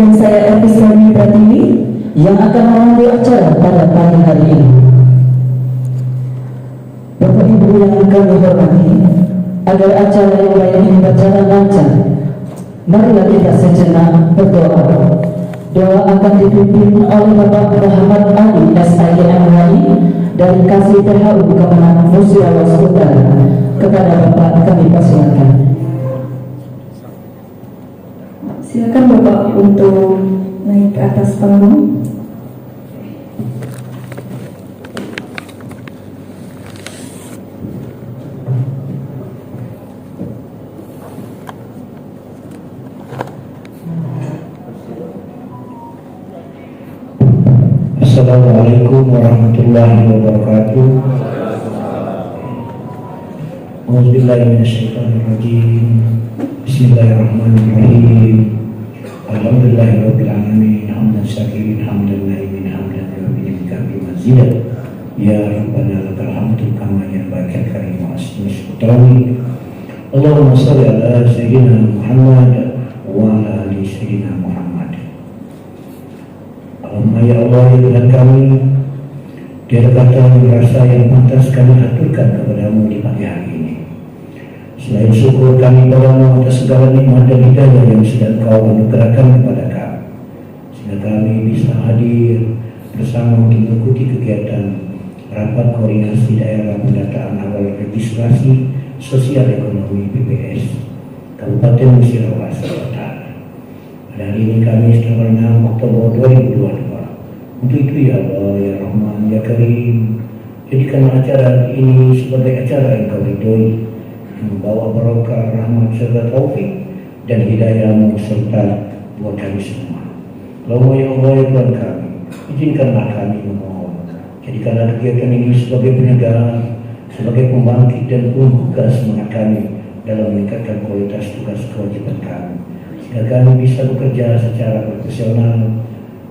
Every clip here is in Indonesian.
dan saya Episani Pratiwi yang akan memandu acara pada pagi hari ini. Bapak Ibu yang kami hormati, agar acara yang baik ini berjalan lancar, marilah kita sejenak berdoa. Doa akan dipimpin oleh Bapak Muhammad Ali SIMHI dari Kasih PHU Kemenang Musirawas Utara. Kepada Bapak kami persilakan. Silakan Bapak untuk naik ke atas panggung. Assalamualaikum warahmatullahi wabarakatuh. Auzubillahiminasyaitonirrajim. Bismillahirrahmanirrahim. Alhamdulillahirabbil alamin. Hamdan syakirin hamdan naimin hamdan rabbil alamin mazidan. Ya Rabbana lakal hamdu kama yanbaghi karim wa asmi. Allahumma shalli ala sayyidina Muhammad wa ala ali sayyidina Muhammad. Allahumma ya Allah ya Tuhan kami, tiada kata yang rasa yang pantas kami aturkan kepadamu di pagi hari ini. Selain syukur kami padamu atas segala nikmat dan hidayah yang sudah Kau anugerahkan kepada kami, sehingga kami bisa hadir bersama untuk mengikuti kegiatan rapat koordinasi daerah pendataan awal registrasi sosial ekonomi BPS Kabupaten Musirawas Utara. Pada hari ini Kamis tanggal 6 Oktober 2022. Untuk itu ya Allah ya Rahman ya Karim, jadikan acara ini sebagai acara yang Kau ridhoi, membawa barokah, rahmat serta taufik dan hidayah-Mu serta buat kami semua. Allahumma ya Allah ya Tuhan kami, izinkanlah kami memohon, jadikanlah kegiatan ini sebagai penyegaran, sebagai pembangkit dan pembuka semangat kami dalam meningkatkan kualitas tugas kewajiban kami, sehingga kami bisa bekerja secara profesional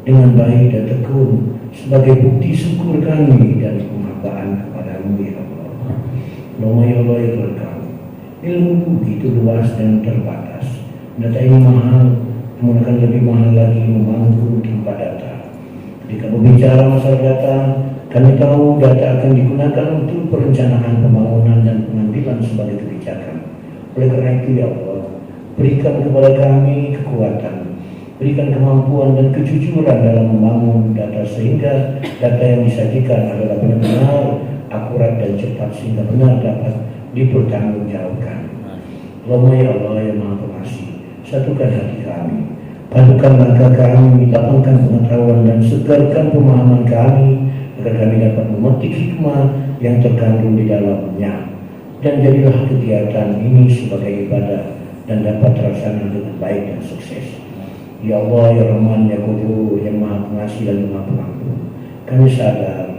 dengan baik dan tekun sebagai bukti syukur kami dan penghambaan kepada-Mu ya Allah. Allahumma ya Allah ya Tuhan kami, ilmu begitu luas dan terbatas. Data ini mahal, namun akan lebih mahal lagi memangku tanpa data. Ketika berbicara masalah data, kami tahu data akan digunakan untuk perencanaan pembangunan dan pengambilan sebagai kebijakan. Oleh karena itu ya Allah, berikan kepada kami kekuatan, berikan kemampuan dan kejujuran dalam membangun data, sehingga data yang disajikan adalah benar-benar akurat dan cepat, sehingga benar dapat dipertanggungjawabkan. Allahumma ya Allah yang Maha Pengasih, satukan hati kami, padukan langkah kami, lapangkan pengetahuan dan segarkan pemahaman kami, agar kami dapat memetik hikmah yang terkandung di dalamnya, dan jadilah kegiatan ini sebagai ibadah dan dapat terlaksana dengan baik dan sukses. Ya Allah ya Rahman ya Ghafur, yang Maha Pengasih dan Maha Pengampun, kami sadar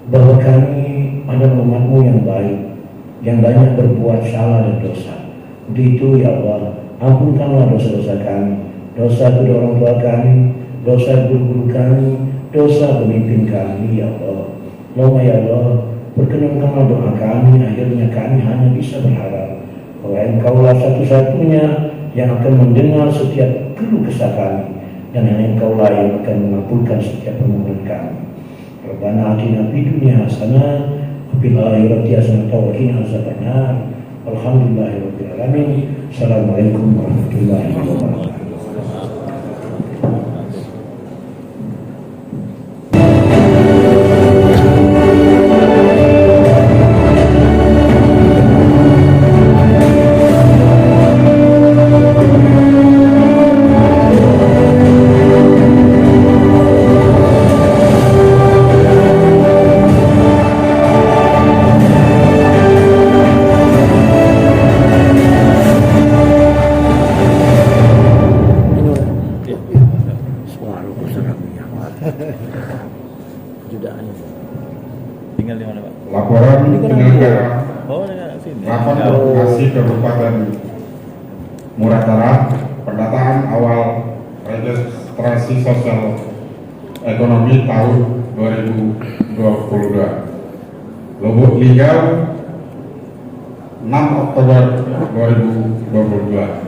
bahwa kami adalah umat-Mu yang baik, yang banyak berbuat salah dan dosa. Untuk itu ya Allah, ampunkanlah dosa-dosa kami, dosa kedua orang tua kami, dosa guru-guru kami, dosa pemimpin kami ya Allah. Allahumma ya Allah, perkenankanlah doa kami, akhirnya kami hanya bisa berharap bahwa Engkaulah satu-satunya yang akan mendengar setiap keluh kesah kami, dan hanya Engkaulah yang akan mengabulkan setiap permohonan kami. Rabbana atina fid dunya hasanah wa fil akhirati hasanah wa qina azabannar. Alhamdulillahirabbil alamin. Assalamualaikum warahmatullahi wabarakatuh. Tinggal di mana, Pak? Laporan penyelenggara sini. rapat koordinasi Kabupaten Muratara pendataan awal registrasi sosial ekonomi tahun 2022. Lubuk Linggau 6 Oktober 2022.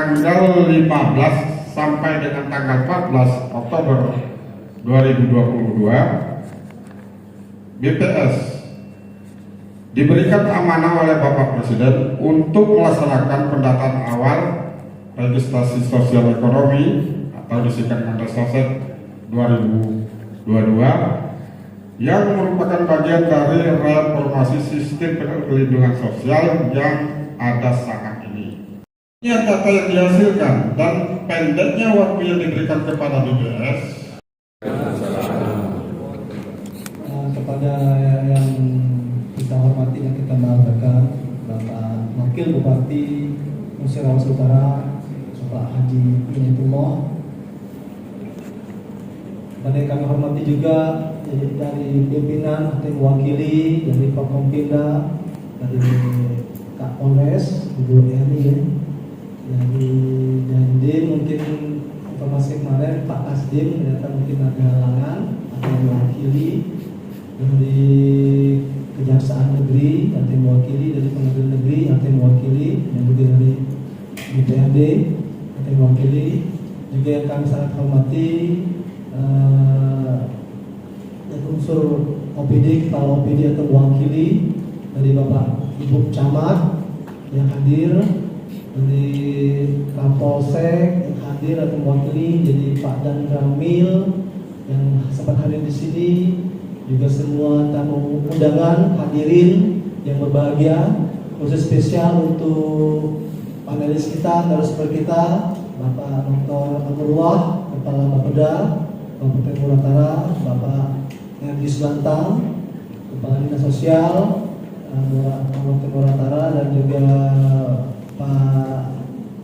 tanggal 15 sampai dengan tanggal 14 Oktober 2022, BPS diberikan amanah oleh Bapak Presiden untuk melaksanakan pendataan awal registrasi sosial ekonomi atau disingkat dengan Resosek 2022 yang merupakan bagian dari reformasi sistem perlindungan sosial yang ada saat ini. Ini data yang dihasilkan dan pendeknya waktu yang diberikan kepada BPS. Kepada yang kita hormati dan kita banggakan, Bapak Wakil Bupati Musirawas Utara, Bapak Haji Inayatullah. Dan yang kami hormati juga dari pimpinan tim mewakili dari Forkompinda, dari Kak Polres, Ibu Eni, ya. Dari Dandim mungkin informasi kemarin Pak Asdim ternyata mungkin ada halangan atau mewakili, dari Kejaksaan Negeri yang mewakili, dari Pengadilan Negeri yang mewakili, dan juga dari DPRD yang mewakili, juga yang kami sangat hormati dari unsur OPD, kepala OPD atau mewakili, dari Bapak Ibu Camat yang hadir, dari Kapolsek yang hadir atau mewakili, jadi Pak Dan Ramil yang sempat hadir di sini, juga semua tamu undangan hadirin yang berbahagia, khusus spesial untuk panelis kita, narasumber kita, Bapak Dr. Abdullah, Kepala Bapeda Kabupaten Muratara, Bapak Herdi Sulantang, Kepala Dinas Sosial Kabupaten Muratara, dan juga Pak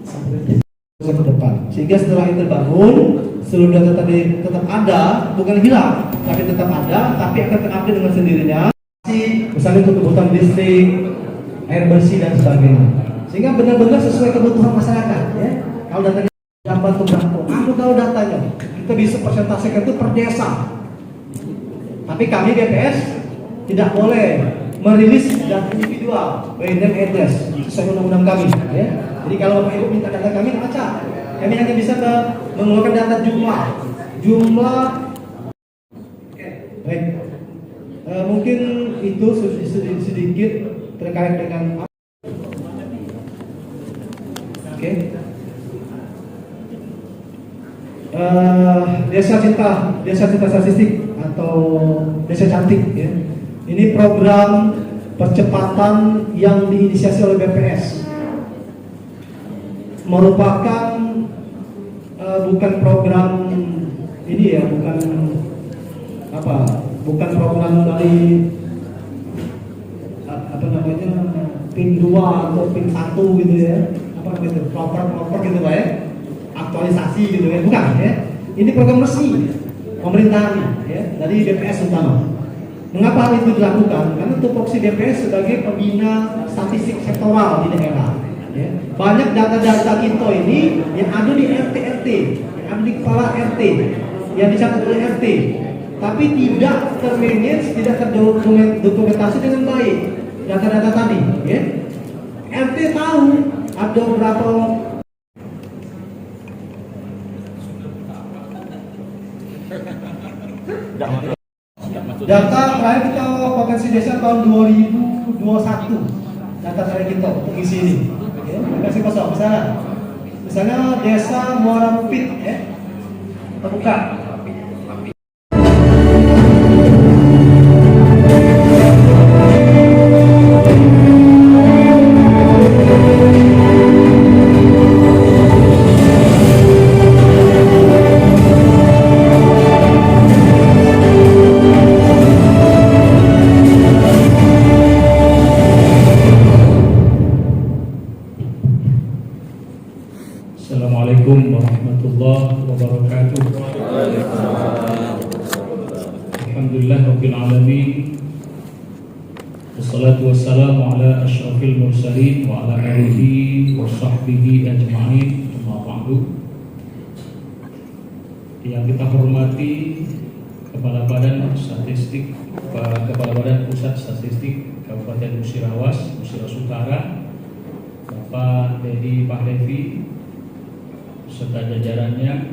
Sapri ke depan. Sehingga setelah itu terbangun, seluruh data tadi tetap ada, bukan hilang, tapi tetap ada, tapi akan terupdate dengan sendirinya. Misalnya untuk kebutuhan listrik, air bersih dan sebagainya. Sehingga benar-benar sesuai kebutuhan masyarakat. Ya. Kalau datanya gambar tuh aku tahu datanya. Kita bisa persentasikan itu per desa. Tapi kami BPS tidak boleh merilis data individual, random address, sesuai undang-undang kami. Ya. Jadi kalau Bapak Ibu minta data kami, baca. Kami hanya bisa mengeluarkan data jumlah. Baik. Mungkin itu sedikit terkait dengan. Oke. Desa Cinta Statistik atau Desa Cantik, ya. Ini program percepatan yang diinisiasi oleh BPS, merupakan bukan program ini ya, bukan program dari PIN 2 atau PIN 1 gitu ya, proper gitu Pak ya, aktualisasi gitu ya, bukan ya. Ini program resmi pemerintahan ya, dari BPS utama. Mengapa hal itu dilakukan? Karena tupoksi BPS sebagai pembina statistik sektoral di daerah. Ya. Banyak data-data kita ini yang ada di RT, yang ada di kepala RT, yang dicatat oleh RT, tapi tidak termanage, tidak terdokumentasi dengan baik data-data tadi. Ya. RT tahu ada berapa data terakhir kita potensi desa tahun 2021, data terakhir kita untuk isi ini. Kasih kosong, misalnya desa Muara Bukit, ya, terbuka. Assalamualaikum warahmatullahi wabarakatuh. Alhamdulillah rabbil alamin. Wassalatu wassalamu ala asyrafil mursalin wa ala alihi wa sahbihi ajma'in. Amma ba'du. Yang kita hormati Kepala Badan Statistik, Kepala Badan Pusat Statistik Kabupaten Musirawas Utara, Bapak Dedi Pahlevi, beserta jajarannya,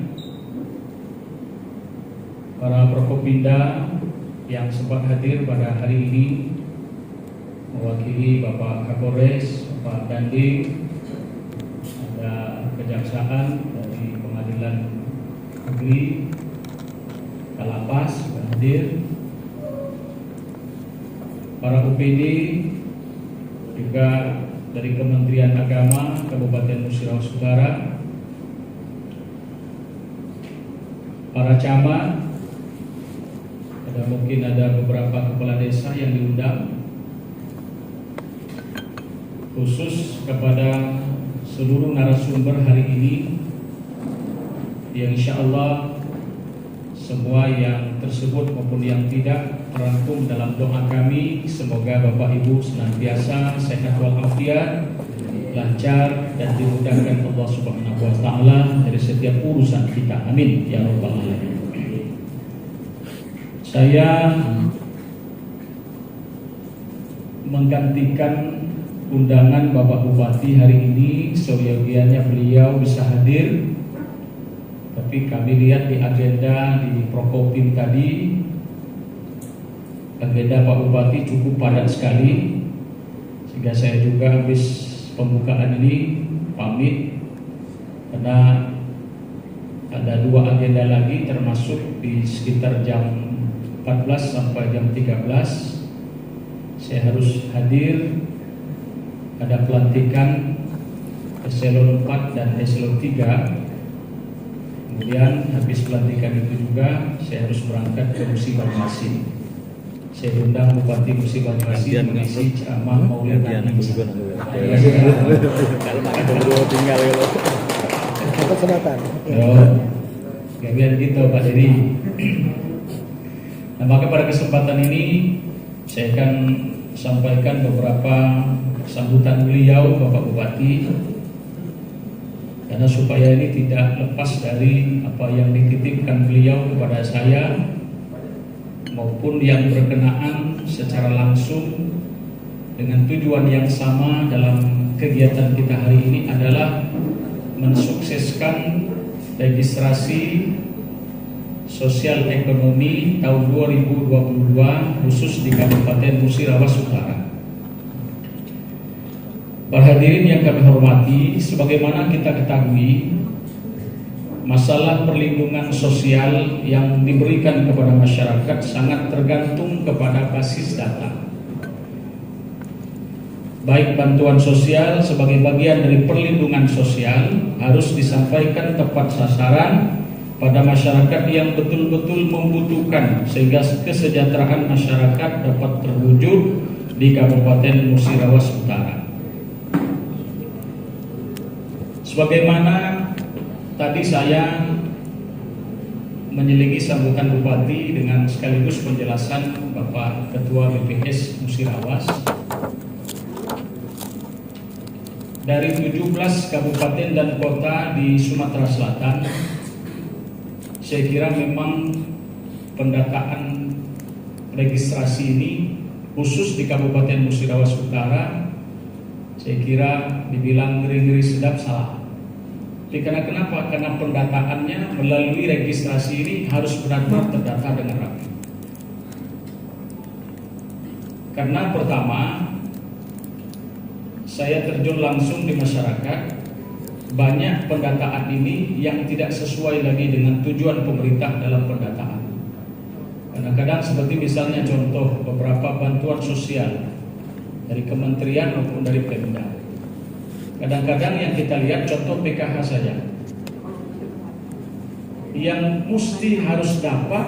para Prokopimda yang sempat hadir pada hari ini mewakili Bapak Kapolres, Bapak Dandim, ada kejaksaan dari Pengadilan Negeri Kalapas hadir, para UPD juga dari Kementerian Agama Kabupaten Musirawas Utara, para camat, mungkin ada beberapa kepala desa yang diundang, khusus kepada seluruh narasumber hari ini yang insya Allah semua yang tersebut maupun yang tidak terangkum dalam doa kami. Semoga Bapak Ibu senantiasa sehat walafiat, lancar, dan dimudahkan Allah Subhanahu wa Ta'ala dari setiap urusan kita. Amin ya rabbal alamin. Saya menggantikan undangan Bapak Bupati hari ini. Seyogianya beliau bisa hadir, tapi kami lihat di agenda di Prokopim tadi, agenda Pak Bupati cukup padat sekali, sehingga saya juga habis pembukaan ini pamit karena ada 2 agenda lagi, termasuk di sekitar jam 14 sampai jam 13 saya harus hadir. Ada pelantikan eselon 4 dan eselon 3. Kemudian habis pelantikan itu juga saya harus berangkat ke Musi Banyuasin. Saya undang Bupati Musi Banyuasin mengisi ceramah Maulid Nabi. Kalau makan tinggal ya lo. Kemudian gitu Pak Dedi. Nah, maka pada kesempatan ini saya akan sampaikan beberapa sambutan beliau Bapak Bupati, karena supaya ini tidak lepas dari apa yang dititipkan beliau kepada saya maupun yang berkenaan secara langsung dengan tujuan yang sama dalam kegiatan kita hari ini adalah mensukseskan registrasi sosial ekonomi tahun 2022 khusus di Kabupaten Musirawas Utara. Para hadirin yang kami hormati, sebagaimana kita ketahui, masalah perlindungan sosial yang diberikan kepada masyarakat sangat tergantung kepada basis data. Baik bantuan sosial sebagai bagian dari perlindungan sosial harus disampaikan tepat sasaran pada masyarakat yang betul-betul membutuhkan, sehingga kesejahteraan masyarakat dapat terwujud di Kabupaten Musirawas Utara. Sebagaimana tadi saya menyelingi sambutan Bupati dengan sekaligus penjelasan Bapak Ketua BPS Musirawas, dari 17 kabupaten dan kota di Sumatera Selatan, saya kira memang pendataan registrasi ini khusus di Kabupaten Musirawas Utara, saya kira dibilang ngeri-ngeri sedap salah. Tapi kenapa? Karena pendataannya melalui registrasi ini harus benar-benar terdata dengan rapi. Karena pertama, saya terjun langsung di masyarakat. Banyak pendataan ini yang tidak sesuai lagi dengan tujuan pemerintah dalam pendataan. Kadang-kadang seperti misalnya contoh beberapa bantuan sosial dari kementerian maupun dari Pemda. Kadang-kadang yang kita lihat contoh PKH saja, yang mesti harus dapat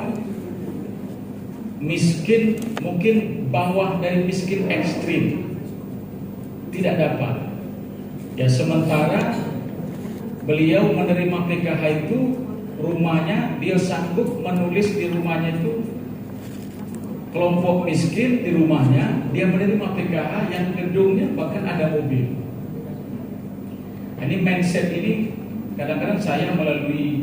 miskin, mungkin bawah dari miskin ekstrim, tidak dapat. Ya, sementara beliau menerima PKH itu, rumahnya dia sanggup menulis di rumahnya itu kelompok miskin di rumahnya, dia menerima PKH yang gedungnya bahkan ada mobil. Ini mindset ini kadang-kadang saya melalui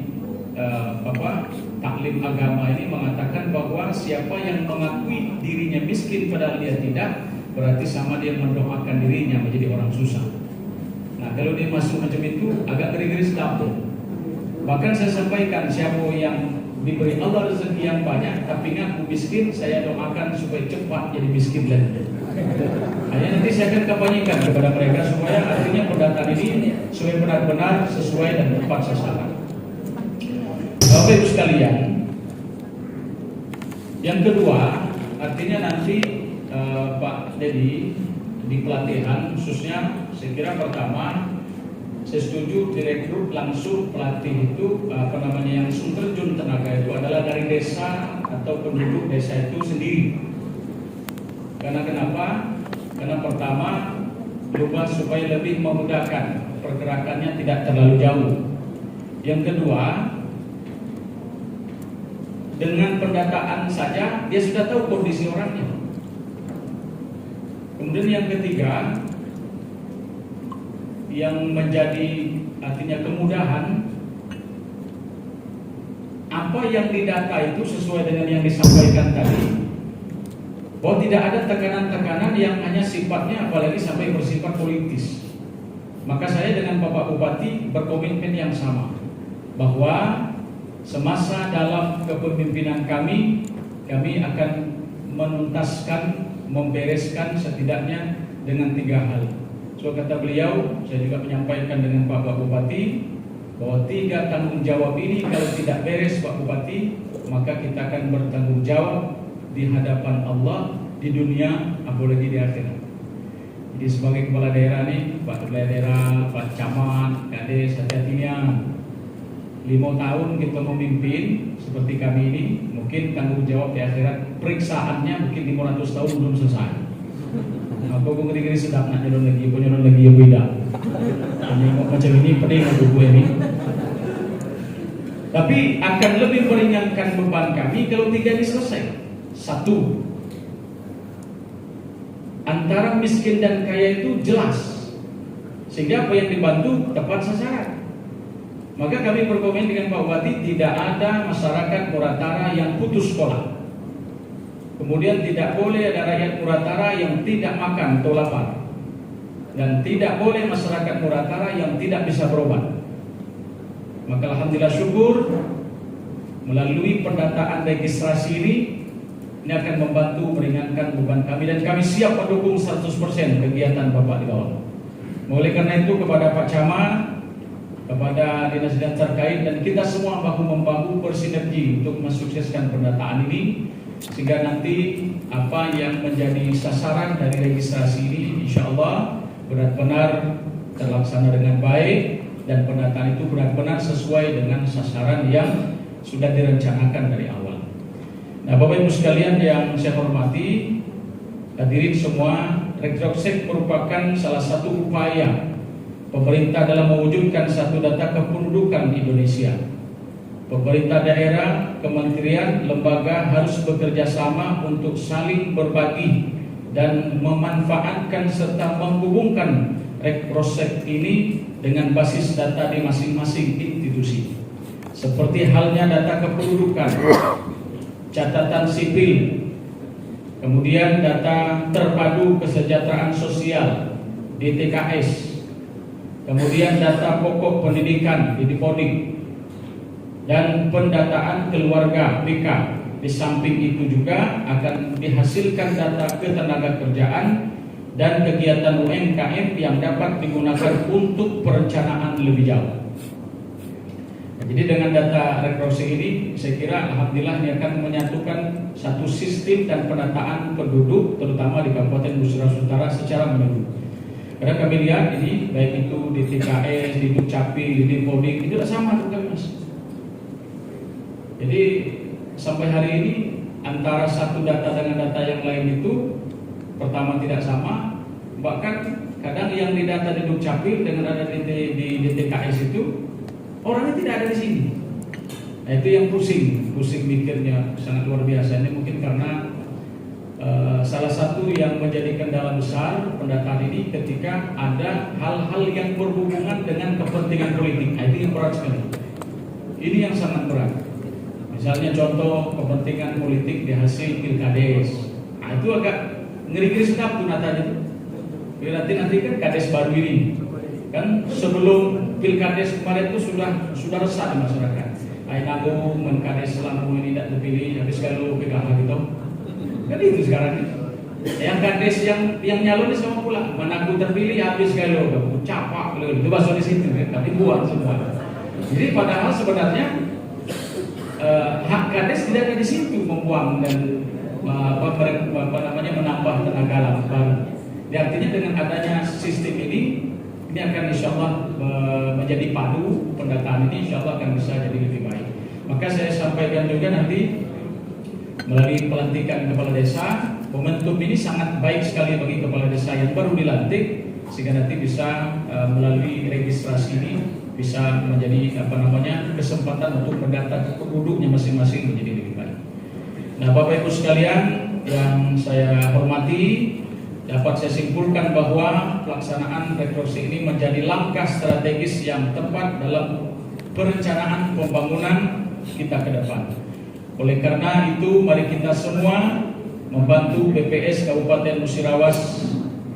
taklim agama ini mengatakan bahwa siapa yang mengakui dirinya miskin padahal dia tidak, berarti sama dia mendoakan dirinya menjadi orang susah. Nah, kalau dia masuk macam itu agak ngeri-ngeri sedap tuh. Bahkan saya sampaikan, siapa yang diberi Allah rezeki yang banyak tapi ngaku miskin, saya doakan supaya cepat jadi miskin lagi. Hanya nanti saya akan kampanyekan kepada mereka supaya artinya pendataan ini supaya benar-benar sesuai dan tepat sasaran. Bapak Ibu sekalian, yang kedua, artinya nanti Pak Dedi di pelatihan khususnya, saya kira pertama saya setuju direkrut langsung pelatih itu yang langsung terjun tenaga itu adalah dari desa atau penduduk desa itu sendiri. Karena kenapa? Karena pertama berubah supaya lebih memudahkan pergerakannya tidak terlalu jauh. Yang kedua, dengan pendataan saja dia sudah tahu kondisi orangnya. Kemudian yang ketiga, yang menjadi artinya kemudahan, apa yang didata itu sesuai dengan yang disampaikan tadi, bahwa tidak ada tekanan-tekanan yang hanya sifatnya apalagi sampai bersifat politis. Maka saya dengan Bapak Bupati berkomitmen yang sama, bahwa semasa dalam kepemimpinan kami akan menuntaskan, membereskan setidaknya dengan 3 hal. So kata beliau, saya juga menyampaikan dengan Bapak Bupati bahwa 3 tanggung jawab ini kalau tidak beres Pak Bupati, maka kita akan bertanggung jawab di hadapan Allah di dunia apalagi di akhirat. Jadi sebagai kepala daerah nih, Pak Kepala Daerah, Pak Camat, Kades, hati-hatinya 5 tahun kita memimpin seperti kami ini, mungkin tanggung jawab di akhirat periksaannya mungkin 500 tahun belum selesai. Aku ngeri-ngeri sedap nak nyelon lagi ya beda. Ini macam ini pening aku gue ini. Tapi akan lebih meringankan beban kami kalau 3 ini selesai. 1, antara miskin dan kaya itu jelas, sehingga apa yang dibantu tepat sasaran. Maka kami berkomitmen dengan Pak Bupati, tidak ada masyarakat Muratara yang putus sekolah. Kemudian tidak boleh ada rakyat Muratara yang tidak makan atau lapar, dan tidak boleh masyarakat Muratara yang tidak bisa berobat. Maka alhamdulillah syukur melalui pendataan registrasi ini akan membantu meringankan beban kami, dan kami siap mendukung 100% kegiatan Bapak di bawah. Oleh karena itu kepada Pak Camat, kepada dinas-dinas terkait, dan kita semua bahu-membahu bersinergi untuk mensukseskan pendataan ini, sehingga nanti apa yang menjadi sasaran dari registrasi ini insya Allah benar-benar terlaksana dengan baik, dan pendataan itu benar-benar sesuai dengan sasaran yang sudah direncanakan dari awal. Nah, Bapak Ibu sekalian yang saya hormati, hadirin semua, Rekrosek merupakan salah satu upaya pemerintah dalam mewujudkan satu data kependudukan Indonesia. Pemerintah daerah, kementerian, lembaga harus bekerja sama untuk saling berbagi dan memanfaatkan serta menghubungkan Rekrosek ini dengan basis data di masing-masing institusi. Seperti halnya data kependudukan, catatan sipil, kemudian data terpadu kesejahteraan sosial (DTKS), kemudian data pokok pendidikan (Dipodik), dan pendataan keluarga (PK). Di samping itu juga akan dihasilkan data ketenagakerjaan dan kegiatan UMKM yang dapat digunakan untuk perencanaan lebih jauh. Jadi dengan data Rekrosek ini, saya kira alhamdulillah ini akan menyatukan satu sistem dan penataan penduduk, terutama di Kabupaten Busura Utara secara menyeluruh. Karena kami lihat ini, baik itu di TKS, di Dukcapil, di Dipodik, itu sama juga Mas. Jadi sampai hari ini antara satu data dengan data yang lain itu pertama tidak sama, bahkan kadang yang didata di Dukcapil dengan ada di TKS itu orangnya tidak ada di sini. Nah, itu yang pusing mikirnya sangat luar biasa. Ini mungkin karena salah satu yang menjadi kendala besar pendataan ini ketika ada hal-hal yang berhubungan dengan kepentingan politik. Nah, itu yang berat sekali. Ini yang sangat berat. Misalnya contoh kepentingan politik di hasil pilkades. Nah, itu agak ngeri-ngeri sedap tuh natanya. Nanti kan kades baru ini. Kan sebelum pilkades kemarin itu sudah resah di masyarakat. Ainagung menkades Lampung ini tidak terpilih, habis kalau PKH gitu. Kan itu sekarang ini. Yang kades yang nyalon ini sama pula. Mananggu terpilih habis kalau capak itu bahasa di situ, tapi buat semua. Jadi padahal sebenarnya hak kades tidak ada di situ membuang dan menambah tenaga baru. Artinya dengan adanya sistem ini akan insya Allah menjadi padu pendataan ini, insya Allah akan bisa jadi lebih baik. Maka saya sampaikan juga nanti melalui pelantikan kepala desa, momentum ini sangat baik sekali bagi kepala desa yang baru dilantik, sehingga nanti bisa melalui registrasi ini bisa menjadi kesempatan untuk mendata penduduknya masing-masing menjadi lebih baik. Nah, Bapak Ibu sekalian yang saya hormati, dapat saya simpulkan bahwa pelaksanaan rekonstruksi ini menjadi langkah strategis yang tepat dalam perencanaan pembangunan kita ke depan. Oleh karena itu, mari kita semua membantu BPS Kabupaten Musirawas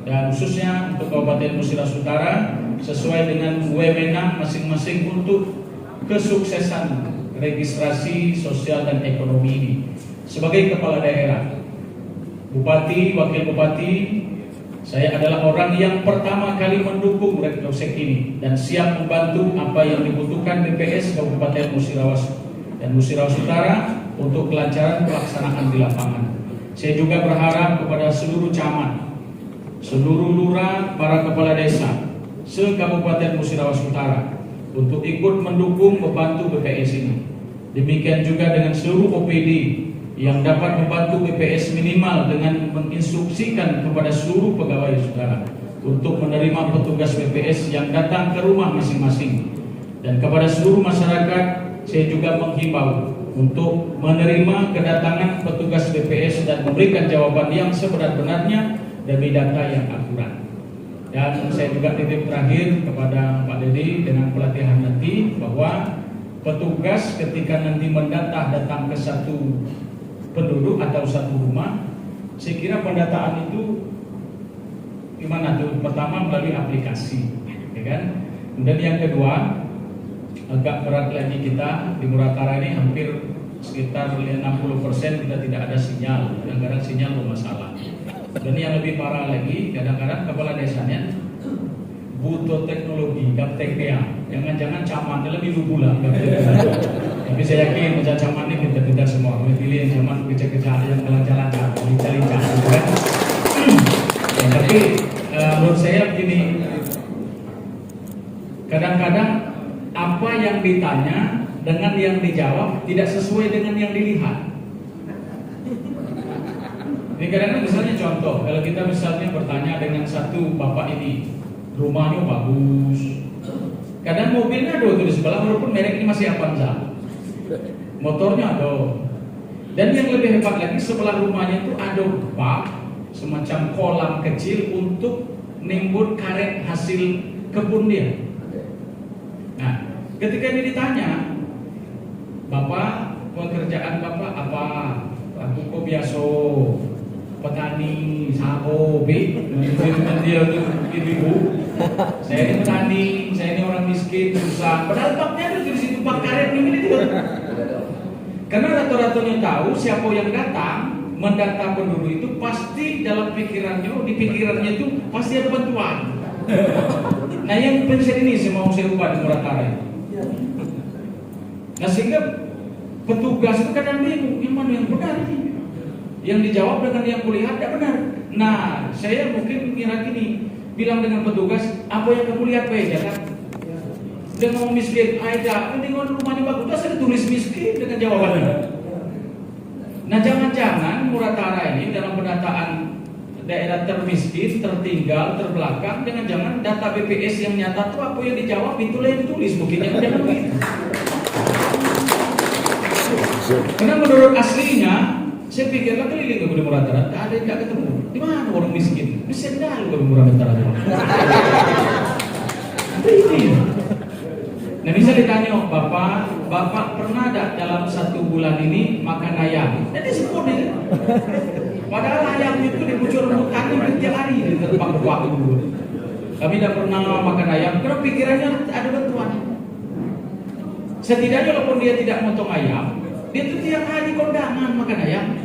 dan khususnya untuk Kabupaten Musirawas Utara sesuai dengan wewenang masing-masing untuk kesuksesan registrasi sosial dan ekonomi ini. Sebagai kepala daerah, Bupati, Wakil Bupati, saya adalah orang yang pertama kali mendukung rekonstruksi ini dan siap membantu apa yang dibutuhkan BPS Kabupaten Musirawas dan Musirawas Utara untuk kelancaran pelaksanaan di lapangan. Saya juga berharap kepada seluruh camat, seluruh lurah, para kepala desa se-Kabupaten Musirawas Utara untuk ikut mendukung membantu BPS ini. Demikian juga dengan seluruh OPD yang dapat membantu BPS minimal dengan menginstruksikan kepada seluruh pegawai saudara untuk menerima petugas BPS yang datang ke rumah masing-masing. Dan kepada seluruh masyarakat, saya juga menghimbau untuk menerima kedatangan petugas BPS dan memberikan jawaban yang sebenar-benarnya demi data yang akurat. Dan saya juga titip terakhir kepada Pak Dedi dengan pelatihan nanti bahwa petugas ketika nanti mendata datang ke satu penduduk atau satu rumah, saya kira pendataan itu gimana tuh? Pertama melalui aplikasi, ya kan? Kemudian yang kedua, agak berat lagi kita di Muratara ini hampir sekitar 60% kita tidak ada sinyal, kadang-kadang sinyal bermasalah. Dan yang lebih parah lagi, kadang-kadang kepala desanya butuh teknologi, gaptek ya. Jangan-jangan caman lebih lubulah gaptek. Tapi saya yakin macam caman ini kita semua pilih yang caman kerja-kerja yang jalan-jalan, lincah-lincah, kan? Tapi menurut saya begini, kadang-kadang apa yang ditanya dengan yang dijawab tidak sesuai dengan yang dilihat. Ini kadang-kadang misalnya contoh, kalau kita misalnya bertanya dengan satu bapak ini, rumahnya bagus, kadang mobilnya ada tuh di sebelah walaupun merek ini masih Avanza, motornya ada. Dan yang lebih hebat lagi, sebelah rumahnya itu ada bak semacam kolam kecil untuk nimbun karet hasil kebun dia. Nah, ketika ini ditanya, Bapak, pekerjaan Bapak apa? Aku kok biasa petani sabo, dia untuk ibu. Saya ini petani, saya ini orang miskin, susah. Padahal baknya ada di situ, bak karet ini juga. Karena rata-ratanya tahu siapa yang datang mendata penduduk itu pasti dalam pikirannya, di pikirannya itu pasti ada bantuan. Nah, yang prinsip ini saya mau saya ubah di Muratara. Nah, sehingga petugas itu kadang bingung, yang mana yang benar ini? Yang dijawab dengan yang kulihat tidak benar. Nah, saya mungkin kira gini, bilang dengan petugas, apa yang kamu lihat baik ya kan? Dia ngomong miskin, ada, ini rumahnya bagus, saya tulis miskin dengan jawabannya. Nah, jangan-jangan Muratara ini dalam pendataan daerah termiskin, tertinggal, terbelakang, jangan-jangan data BPS yang nyata itu apa yang dijawab itulah yang ditulis, mungkin jangan begitu. Karena menurut aslinya, saya pikirlah keliling ke Muratara, ada yang tidak ketemu. Di mana orang miskin? Di Sendal ke Muratara. Ini. Nah, bisa ditanya, Bapak pernah tidak dalam 1 bulan ini makan ayam? Jadi sebut ini. Padahal ayam itu di bujur hutan tiap hari di terbang waktu dulu. kami tidak pernah makan ayam, karena pikirannya ada bantuan. Setidaknya walaupun dia tidak motong ayam, dia tuh tiap hari kondangan makan ayam.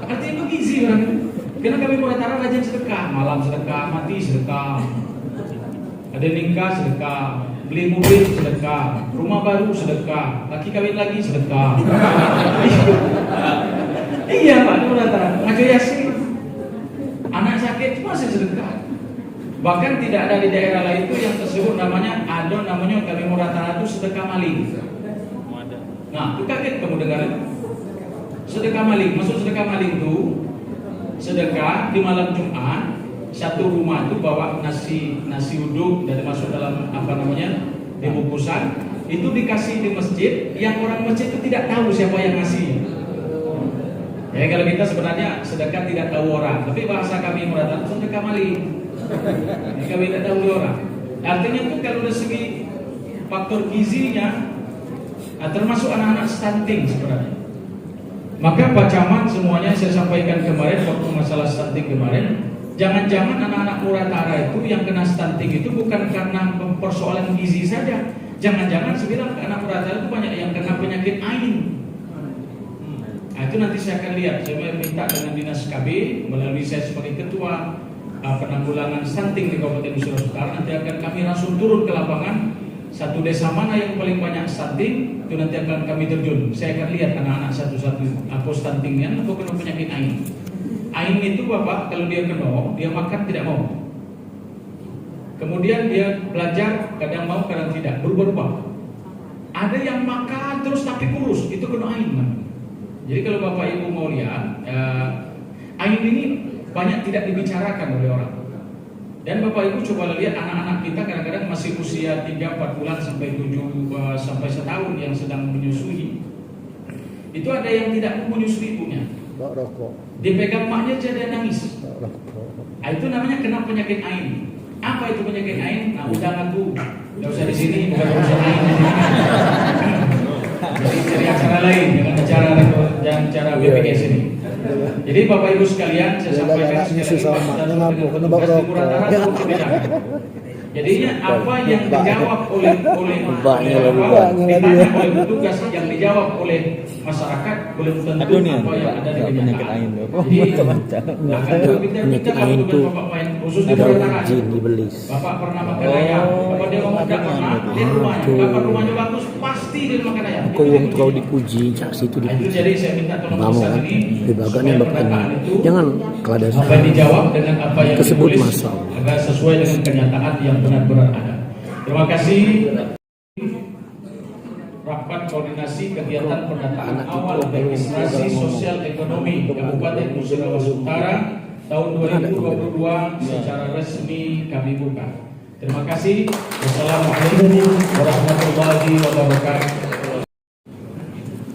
Artinya itu gizi orang. Karena kami Muratara rajin sedekah, malam sedekah, mati sedekah, ada nikah sedekah, beli mobil sedekah, rumah baru sedekah, laki kawin lagi sedekah. Iya Pak, di Muratara ngajar yasin, anak sakit masih sedekah. Bahkan tidak ada di daerah lain itu yang tersebut namanya kami Muratara itu sedekah maling. Nah, itu kaget kamu dengar itu. Sedekah maling, maksud sedekah maling itu sedekah di malam Jumat, satu rumah itu bawa nasi uduk dan masuk dalam dibungkusan, itu dikasih di masjid, yang orang masjid itu tidak tahu siapa yang ngasih. Ya kalau kita sebenarnya sedekah tidak tahu orang, tapi bahasa kami Muratara sedekah maling. Kami tidak tahu orang. Artinya itu kalau dari segi faktor gizinya, termasuk anak-anak stunting sebenarnya. Maka Pak Camat semuanya saya sampaikan kemarin waktu masalah stunting kemarin, jangan-jangan anak-anak Muratara itu yang kena stunting itu bukan karena persoalan gizi saja. Jangan-jangan sebilang anak Muratara itu banyak yang kena penyakit ain. Nah, itu nanti saya akan lihat. Saya minta dengan Dinas KB melalui saya sebagai ketua penanggulangan stunting di Kabupaten Sulawesi Utara, nanti akan kami langsung turun ke lapangan. Satu desa mana yang paling banyak stunting, itu nanti akan kami terjun. Saya akan lihat anak-anak satu-satu apa stuntingnya atau kena penyakit ain. Ain itu Bapak, kalau dia kena, dia makan tidak mau. Kemudian dia belajar, kadang mau, kadang tidak, berubah-ubah. Ada yang makan terus tapi kurus, itu kena ain. Jadi kalau Bapak Ibu mau lihat, ain ini banyak tidak dibicarakan oleh orang. Dan Bapak Ibu coba lihat anak-anak kita kadang-kadang masih usia 3-4 bulan sampai 7 sampai setahun yang sedang menyusui. Itu ada yang tidak mau menyusui ibunya. Dipegang maknya jadi nangis. Nah, itu namanya kena penyakit ain. Apa itu penyakit ain? Nah, udah ngaku. Enggak usah di sini, bukan urusan ain. Jadi cari acara lain dengan acara BPKS ini. Jadi Bapak Ibu sekalian, saya sampaikan jadinya apa yang dijawab oleh ditanya oleh petugas, yang dijawab oleh masyarakat belum tentu apa yang ada di kenyataan. Jadi penyakit ain itu khusus di Muratara. Bapak pernah makan ayam, Bapak dia ngomong tidak pernah, lihat rumahnya, kapan rumahnya bagus, pasti dia makan ayam. Kau dipuji cak situ Itu jadi saya minta tolong Bamo ini dibagannya bapak jangan kelada apa yang dijawab dengan apa yang tersebut ditulis masal agar sesuai dengan kenyataan yang benar-benar ada. Terima kasih. Rapat koordinasi kegiatan pendataan awal registrasi sosial ekonomi Kabupaten Sulawesi Utara tahun 2022 secara resmi kami buka. Terima kasih. Wassalamualaikum warahmatullahi wabarakatuh.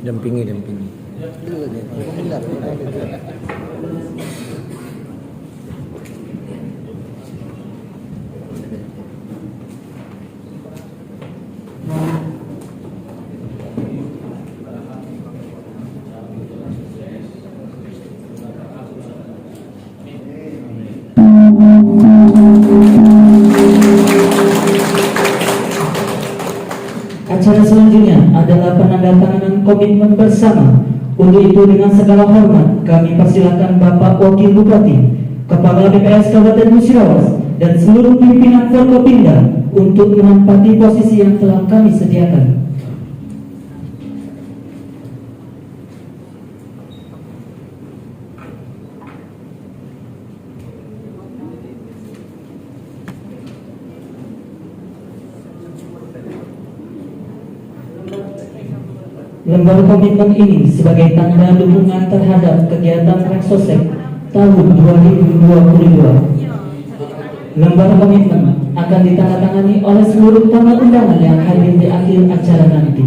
dampingi Acara selanjutnya adalah penandatanganan komitmen bersama. Untuk itu dengan segala hormat kami persilakan Bapak Wakil Bupati, Kepala BPS Kabupaten Musirawas dan seluruh pimpinan Forkopimda untuk menempati posisi yang telah kami sediakan. Lembar komitmen ini sebagai tanda dukungan terhadap kegiatan Reksosek tahun 2022. Lembar komitmen akan ditandatangani oleh seluruh tamu undangan yang hadir di akhir acara nanti.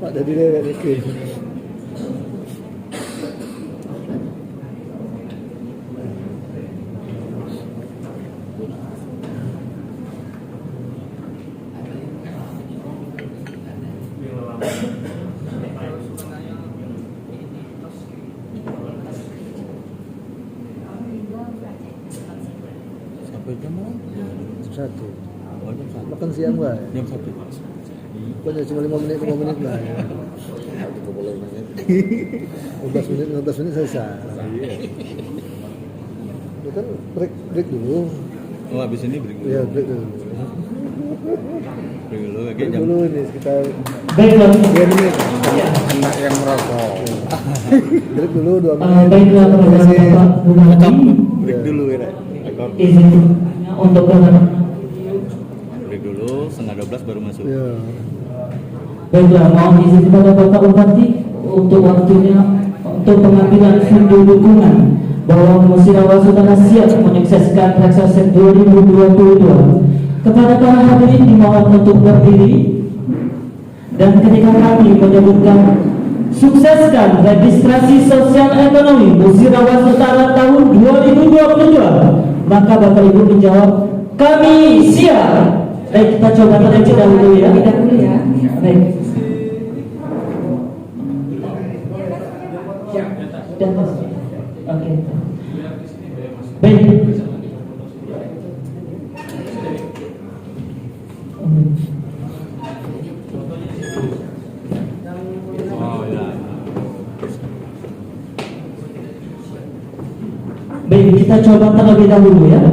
Ada di lewat ke Sampai jam satu. Makan siang Pak. Jam 1. Pokoknya cuma 5 menit lah. 15 menit selesai. Itu kan break dulu. Oh, habis ini break dulu. Iya, break dulu. Break dulu kayak Break jam. dulu ini sekitar Baiklah, 2 menit. Anak yang merokok. Break dulu 2 menit. baiklah Bapak Bupati, Break dulu ya. Rekor. izin untuk berhenti. Break dulu, setengah 12 baru masuk. Ya. Baiklah, mohon izin kepada Bapak Bupati untuk waktunya untuk pengambilan video dukungan bahwa Musirawas Utara siap menyukseskan Raksasa 2022. Kepada para hadirin dimohon untuk berdiri, dan ketika kami menyebutkan sukseskan registrasi sosial ekonomi Musirawas Utara tahun 2022, maka Bapak Ibu menjawab kami siap. Baik, kita coba terlebih dahulu ya. Dahulu ya. Baik. Di atas. Oke. Baik. Oh ya. Baik, kita coba terlebih dahulu ya.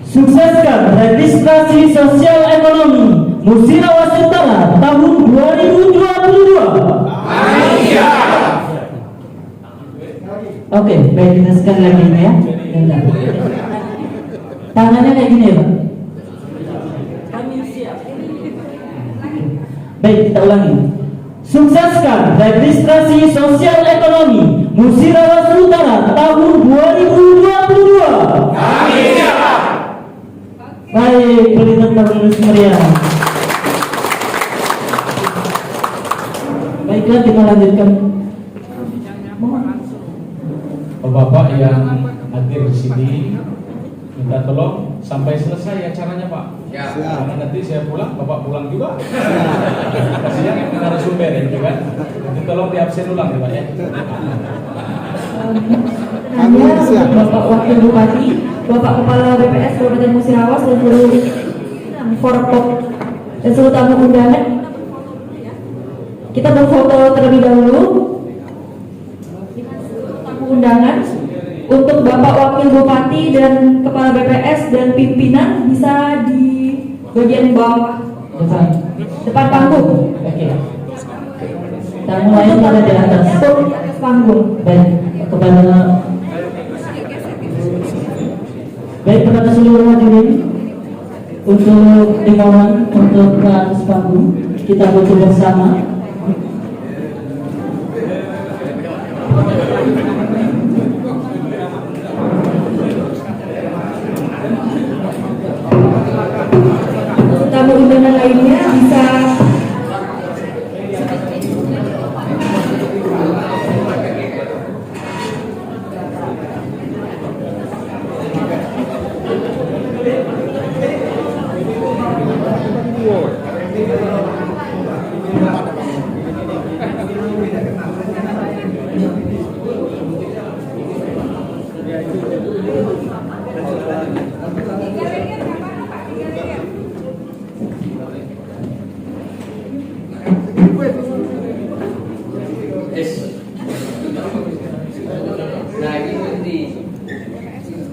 Sukseskan registrasi sosial ekonomi Musirawas Utara tahun 2022. Oke, baik, kita sekali lagi ini ya. Bentar. Tangannya kayak gini ya, Pak. Kami siap. Baik, kita ulangi. Sukseskan registrasi sosial ekonomi Musirawas Utara tahun 2022. Baik, beri tepuk tangan meriah. Baiklah, kita lanjutkan. Bapak yang hadir di sini minta tolong sampai selesai acaranya Pak. Ya. Karena nanti saya pulang, Bapak pulang juga. Kasihan yang narasumber ya kan. Nanti tolong diabsen ulang ya Pak ya. Bapak Wakil Bupati, Bapak Kepala BPS Kabupaten Musirawas dan seluruh Forkop dan seluruh tamu undangan. Kita berfoto terlebih dahulu. Undangan untuk Bapak Wakil Bupati dan Kepala BPS dan pimpinan bisa di bagian bawah depan panggung. Oke. Tamu lain pada di atas. Di atas panggung. Baik kepada seluruh hadirin, untuk dimohon untuk ke atas panggung kita foto bersama. Tamu undangan lainnya bisa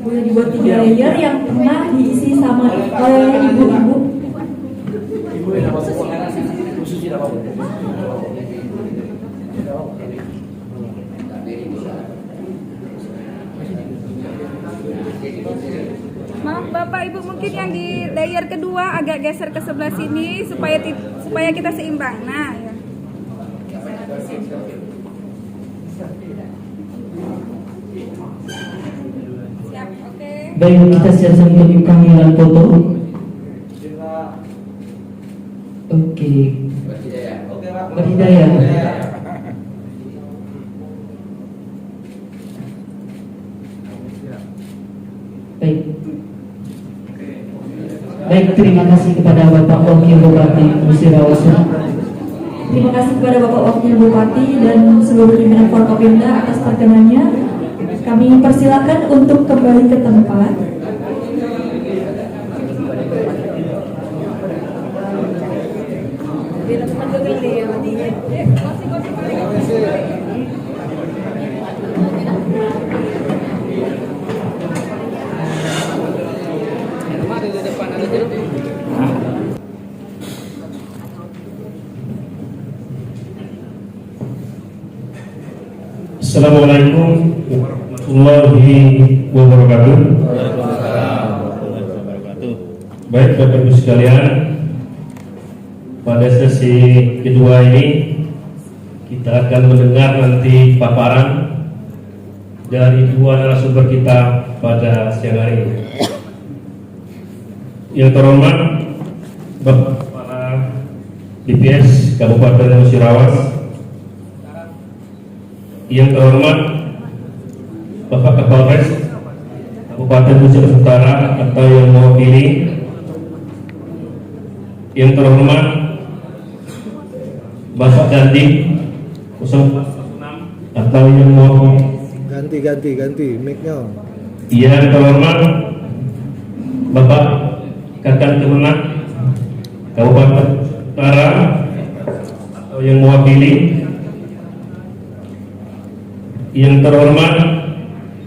boleh dibuat 3 layer yang pernah diisi sama ibu-ibu. Maaf Bapak Ibu, mungkin yang di layer kedua agak geser ke sebelah sini supaya kita seimbang. Nah, ya. Siap, oke. Baik, kita siap untuk panggilan foto. Oke. Berhidayah. Baik. Baik, terima kasih kepada Bapak Wakil Bupati Musirawas Terima kasih kepada Bapak Wakil Bupati dan seluruh pimpinan Forkopimda atas perkenannya. Kami persilakan untuk kembali ke tempat. Assalamualaikum warahmatullahi wabarakatuh. Baik Bapak Ibu sekalian, pada sesi kedua ini kita akan mendengar nanti paparan dari dua narasumber kita pada siang hari ini. Yang terhormat Bapak Kepala DPS Kabupaten Musirawas, yang terhormat Bapak Kapolres Kabupaten Musirawas Utara atau yang mewakili, yang terhormat Bapak Dandim 046 atau yang mewakili, ganti mic-nya. yang terhormat Bapak Kakan Kemenak Kabupaten Utara atau yang mewakili, yang terhormat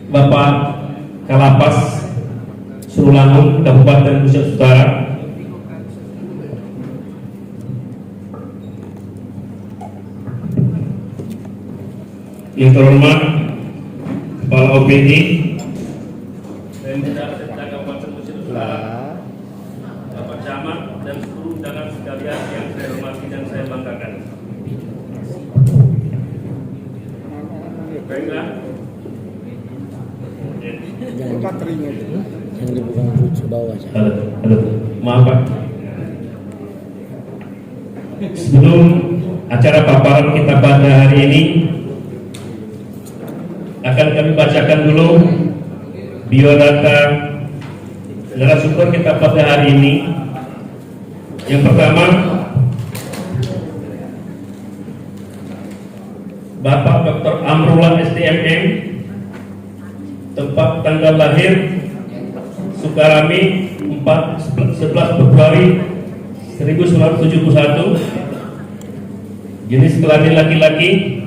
Bapak Kalapas Surulangun Kabupaten Musirawas Utara, yang terhormat Kepala OPD Pemda Kabupaten Musirawas Utara, Bapak Camat dan seluruh undangan sekalian yang saya hormati dan saya banggakan. Baiklah. Yang dibuka ke bawah. Halo, maaf Pak. Sebelum acara paparan kita pada hari ini, akan kami bacakan dulu biodata narasumber kita pada hari ini. Yang pertama, Bapak Dr. Amrullah STMM, tempat tanggal lahir Sukarami 11 Februari 1971, jenis kelamin laki-laki,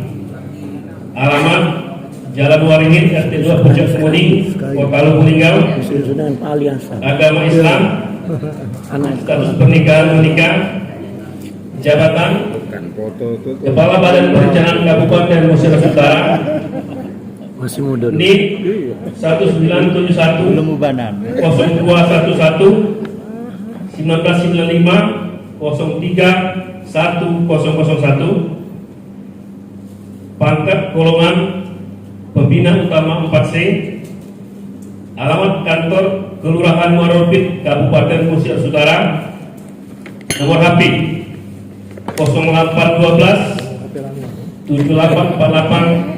alamat Jalan Waringin RT 2 Puncak Semudi, Kota Lubulingau, agama Islam, status pernikahan menikah, jabatan Kepala Badan Perencanaan Kabupaten Musirawas Utara, Masih muda. NIK 1971 0211 1995 03 1001, pangkat golongan Pembina Utama 4C, alamat kantor Kelurahan Muarobit Kabupaten Musirawas Utara, nomor HP 0812 7848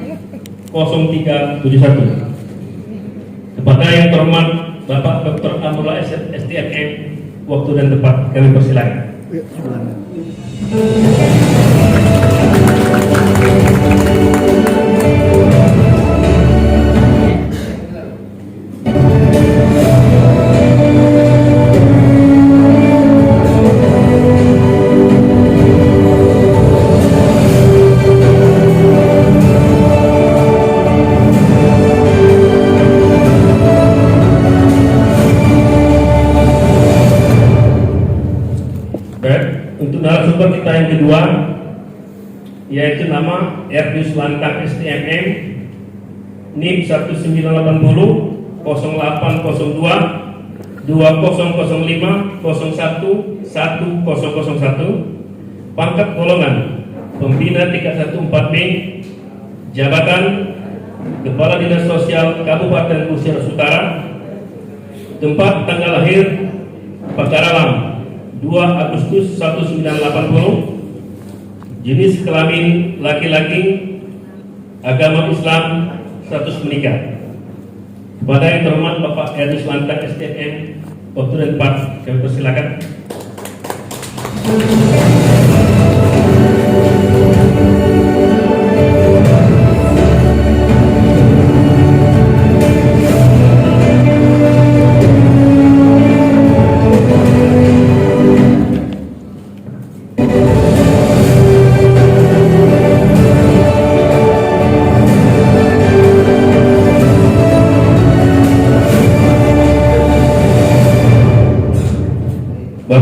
0371. Kepada yang terhormat Bapak Dr. Amrullah STMM, waktu dan tempat kami persilakan. Untuk narasumber kita yang kedua, yaitu nama Erdius Lantang STMM, NIM 1980 0802 2005 01 1001, pangkat golongan Pembina tingkat 14B, jabatan Kepala Dinas Sosial Kabupaten Musirawas Utara, tempat tanggal lahir Pagaralam 2 Agustus 1980, jenis kelamin laki-laki, agama Islam, status menikah. Kepada yang terhormat Bapak Erdius Lantang STMM, waktu dan tempat kami persilakan.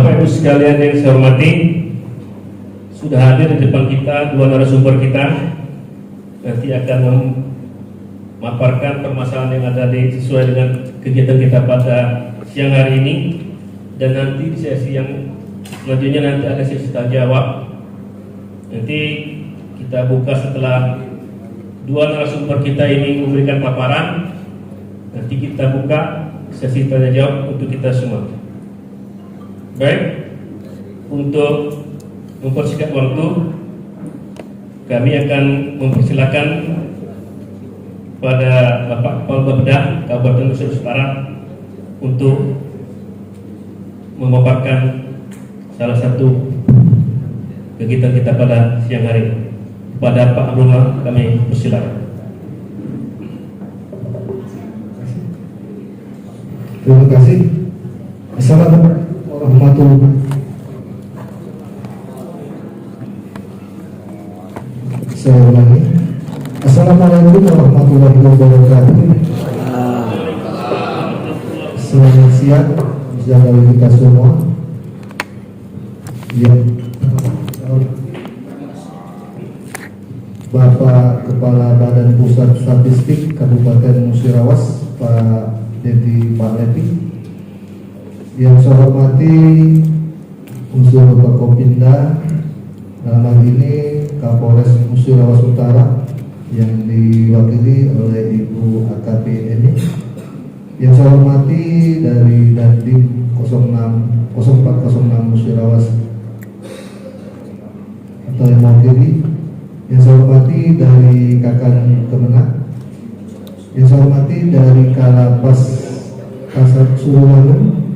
Bapak Ibu sekalian yang saya hormati, sudah hadir di depan kita dua narasumber kita, nanti akan memaparkan permasalahan yang ada sesuai dengan kegiatan kita pada siang hari ini, dan nanti di sesi yang selanjutnya nanti ada sesi tanya jawab. Nanti kita buka setelah dua narasumber kita ini memberikan paparan, nanti kita buka sesi tanya jawab untuk kita semua. Baik, untuk mempersingkat waktu, kami akan mempersilakan pada Bapak Kepala Bapeda Kabupaten Mesir Utara untuk memaparkan salah satu kegiatan kita pada siang hari. Kepada Pak Abdullah kami persilakan. Terima kasih. Assalamualaikum warahmatullahi wabarakatuh. Saya ulangi. Assalamualaikum warahmatullahi wabarakatuh. Selamat siang, saudara kita semua. Bapak Kepala Badan Pusat Statistik Kabupaten Musirawas, Pak Dedi Pak Levi. Yang saya hormati unsur Forkopimda, dalam hal ini Kapolres Musirawas Utara yang diwakili oleh Ibu AKP ini. Yang saya hormati dari Dandim 0406 Musirawas atau yang mewakili. Yang saya hormati dari Kakan Kemenang. Yang saya hormati dari Kalapas Kasat Surulangun.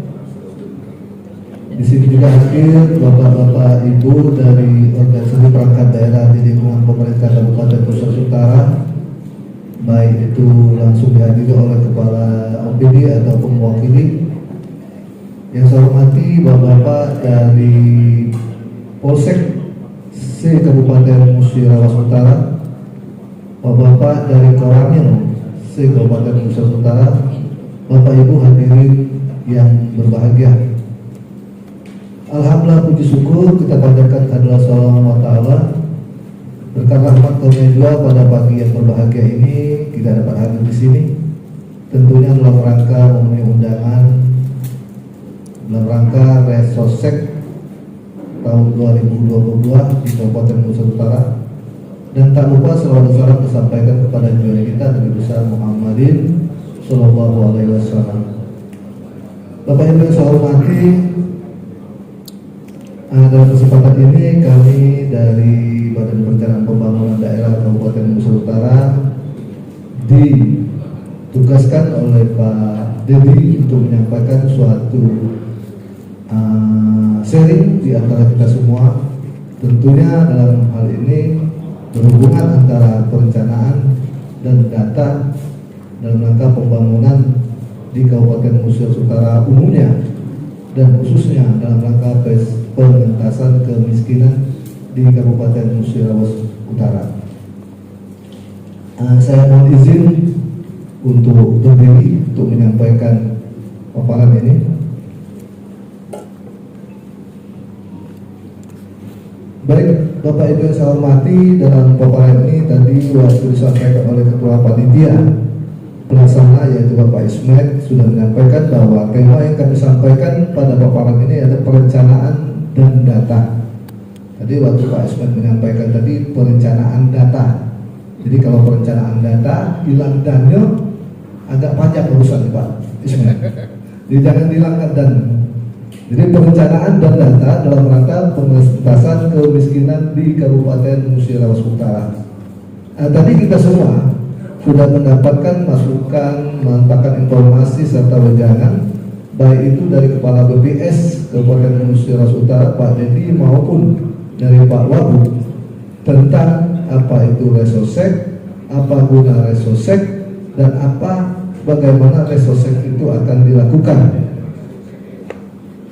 Di sini juga hadir bapak-bapak ibu dari organisasi perangkat daerah di lingkungan pemerintah Kabupaten Mesir Utara, baik itu langsung dihadiri oleh kepala OPD ataupun mewakili. Yang saya hormati bapak-bapak dari Polsek C Kabupaten Musirawas Utara, bapak-bapak dari Koramil C Kabupaten Musirawas Utara, bapak ibu hadirin yang berbahagia. Alhamdulillah, puji syukur kita panjatkan kehadirat Allah Subhanahu wa taala. Berkat rahmat karunia pada pagi yang berbahagia ini kita dapat hadir di sini. Tentunya dalam rangka memenuhi undangan dalam rangka Resosek tahun 2022 di Kabupaten Mesir Utara. Dan tak lupa selalu salam disampaikan kepada junjungan kita Nabi besar Muhammadin Sallallahu Alaihi Wasallam. Bapak Ibu yang saya hormati, dalam kesempatan ini kami dari Badan Perencanaan Pembangunan Daerah Kabupaten Mesir Utara ditugaskan oleh Pak Dedi untuk menyampaikan suatu sharing di antara kita semua. Tentunya dalam hal ini berhubungan antara perencanaan dan data dalam rangka pembangunan di Kabupaten Mesir Utara umumnya dan khususnya dalam rangka pengentasan kemiskinan di Kabupaten Musirawas Utara. Saya mohon izin untuk berdiri untuk menyampaikan paparan ini. Baik, Bapak Ibu yang saya hormati, dalam paparan ini tadi waktu disampaikan oleh Ketua Panitia Pelaksana yaitu Bapak Ismet sudah menyampaikan bahwa tema yang kami sampaikan pada paparan ini adalah perencanaan dan data. Tadi waktu Pak Ismet menyampaikan tadi perencanaan data. Jadi kalau perencanaan data hilang dannya agak panjang urusan Pak Ismet. Jadi jangan hilangkan dan. Jadi perencanaan dan data dalam rangka pengentasan kemiskinan di Kabupaten Musirawas Utara. Tadi kita semua sudah mendapatkan masukan, mendapatkan informasi serta wejangan baik itu dari Kepala BPS Kabupaten Musirawas Utara Pak Dedi maupun dari Pak Wabub tentang apa itu resosek, apa guna resosek, dan bagaimana resosek itu akan dilakukan.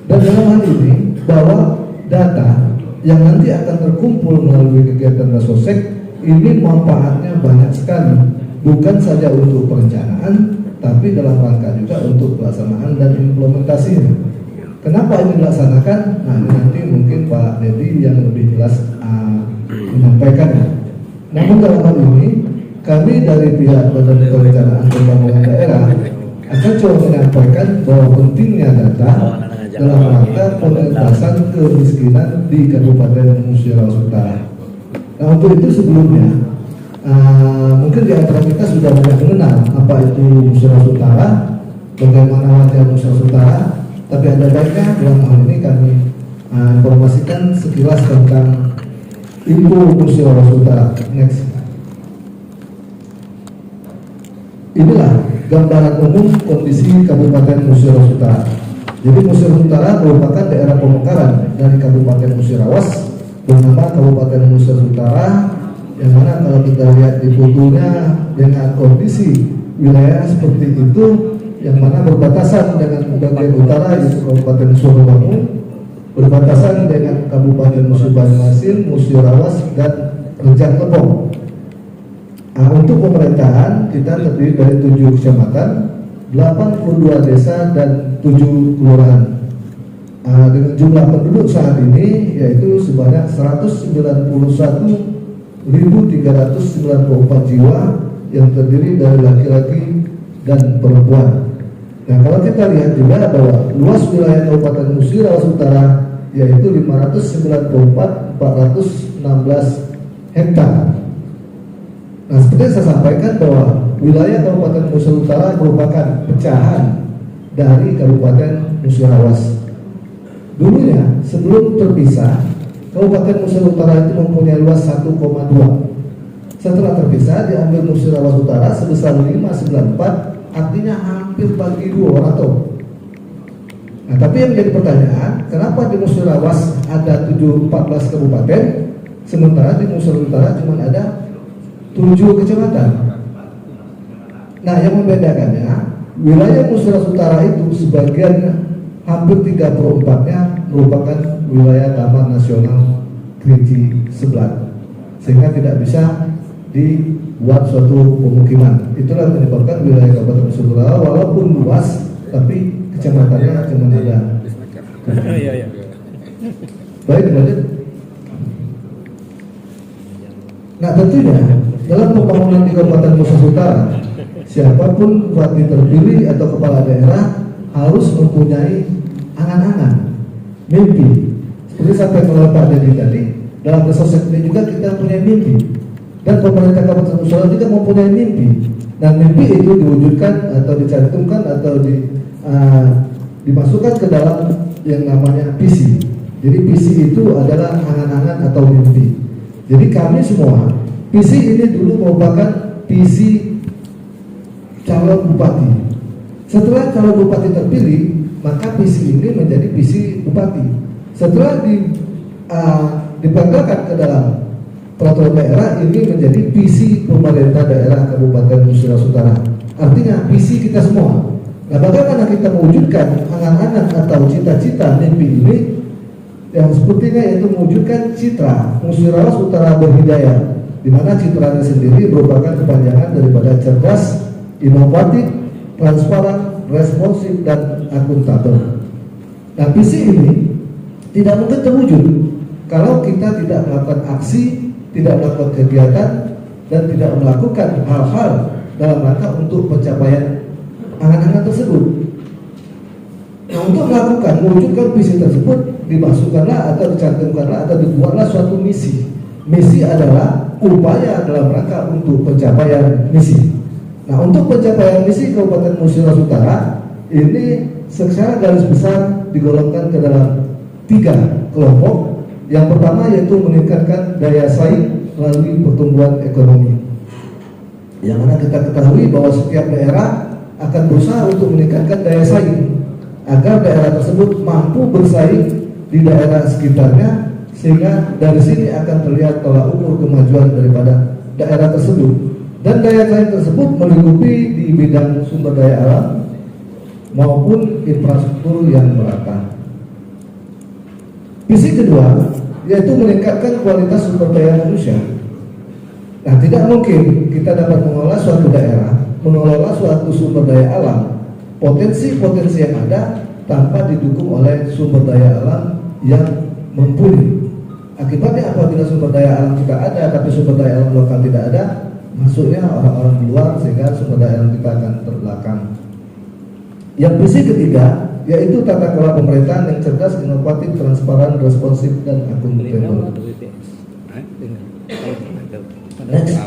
Dan dalam hal ini bahwa data yang nanti akan terkumpul melalui kegiatan resosek ini manfaatnya banyak sekali, bukan saja untuk perencanaan, tapi dalam rangka juga untuk pelaksanaan dan implementasinya. Kenapa ini dilaksanakan? Nah, ini nanti mungkin Pak Dedi yang lebih jelas menyampaikannya. Namun dalam hal ini, kami dari pihak Badan Perencanaan Pembangunan Daerah akan coba menyampaikan bahwa pentingnya data dalam rangka pengentasan kemiskinan di Kabupaten Musirawas Utara. Nah, untuk itu sebelumnya, mungkin di antara kita sudah banyak mengenal apa itu Musirawas Utara, bagaimana wajah Musirawas Utara. Tapi ada baiknya dalam hal ini kami informasikan sekilas tentang info Musirawas Utara. Next. Inilah gambaran umum kondisi Kabupaten Musirawas Utara. Jadi Musirawas Utara merupakan daerah pemekaran dari Kabupaten Musirawas bernama Kabupaten Musirawas Utara, yang mana kalau kita lihat di fotonya dengan kondisi wilayah seperti itu, yang mana berbatasan dengan bagian utara yaitu Kabupaten Surawangun, berbatasan dengan Kabupaten Musi Banyuasin, Musirawas, dan Rejang Lebong. Nah, untuk pemerintahan kita terdiri dari 7 kecamatan, 82 desa, dan 7 kelurahan. Dengan jumlah penduduk saat ini yaitu sebanyak 191.394 jiwa yang terdiri dari laki-laki dan perempuan. Nah, kalau kita lihat juga bahwa luas wilayah Kabupaten Musirawas Utara yaitu 594.416 hektar. Nah, seperti yang saya sampaikan bahwa wilayah Kabupaten Musirawas Utara merupakan pecahan dari Kabupaten Musirawas. Dulunya sebelum terpisah, Kabupaten Musirawas Utara itu mempunyai luas 1,2. Setelah terpisah diambil Musirawas Utara sebesar 594, artinya hampir bagi 2 atau. Nah, tapi yang menjadi pertanyaan, kenapa di Musirawas ada 14 kabupaten, sementara di Musirawas Utara cuma ada 7 kecamatan? Nah, yang membedakannya, wilayah Musirawas Utara itu sebagian hampir 3/4-nya merupakan wilayah Taman Nasional Kerinci Seblat, sehingga tidak bisa dibuat suatu pemukiman. Itulah yang menyebabkan wilayah Kabupaten Musirawas Utara walaupun luas, tapi kecamatannya cuma ada. Baik, lanjut. Nah, tentunya dalam pembangunan di Kabupaten Musirawas Utara, siapapun bupati terpilih atau kepala daerah harus mempunyai angan-angan, mimpi. Seperti sampai oleh Pak Dedi tadi, dalam proses ini juga kita punya mimpi. Dan pemerintah Kabupaten Musirawas juga mempunyai mimpi. Dan mimpi itu diwujudkan atau dicantumkan atau dimasukkan ke dalam yang namanya visi. Jadi visi itu adalah angan-angan atau mimpi. Jadi kami semua, visi ini dulu merupakan visi calon bupati. Setelah calon bupati terpilih, maka visi ini menjadi visi bupati. Setelah dipanggalkan ke dalam peraturan daerah, ini menjadi visi pemerintah daerah Kabupaten Musirawas Utara. Artinya visi kita semua. Nah, bagaimana kita mewujudkan angan-angan atau cita-cita mimpi ini? Yang sepertinya yaitu mewujudkan citra Musirawas Utara Berhidayah, di mana citranya sendiri merupakan kepanjangan daripada cerdas, inovatif, transparan, responsif, dan akuntabel. Nah, visi ini tidak mungkin terwujud kalau kita tidak melakukan aksi, tidak melakukan kegiatan, dan tidak melakukan hal-hal dalam rangka untuk pencapaian angan-angan tersebut. Nah, untuk mewujudkan visi tersebut, dimasukkanlah atau dicantumkanlah atau dibuatlah suatu misi. Misi adalah upaya dalam rangka untuk pencapaian misi. Nah, untuk pencapaian misi Kabupaten Musirawas Utara ini secara garis besar digolongkan ke dalam 3 kelompok. Yang pertama yaitu meningkatkan daya saing melalui pertumbuhan ekonomi. Yang mana kita ketahui bahwa setiap daerah akan berusaha untuk meningkatkan daya saing agar daerah tersebut mampu bersaing di daerah sekitarnya, sehingga dari sini akan terlihat tolak ukur kemajuan daripada daerah tersebut. Dan daya saing tersebut melingkupi di bidang sumber daya alam maupun infrastruktur yang merata. Visi kedua yaitu meningkatkan kualitas sumber daya manusia. Nah, tidak mungkin kita dapat mengelola suatu daerah, mengelola suatu sumber daya alam, potensi-potensi yang ada, tanpa didukung oleh sumber daya alam yang mumpuni. Akibatnya apabila sumber daya alam kita ada tapi sumber daya alam lokal tidak ada, masuknya orang-orang luar sehingga sumber daya alam kita akan terbelakang. Yang visi ketiga yaitu tata kelola pemerintahan yang cerdas, inovatif, transparan, responsif, dan akuntabel. Next.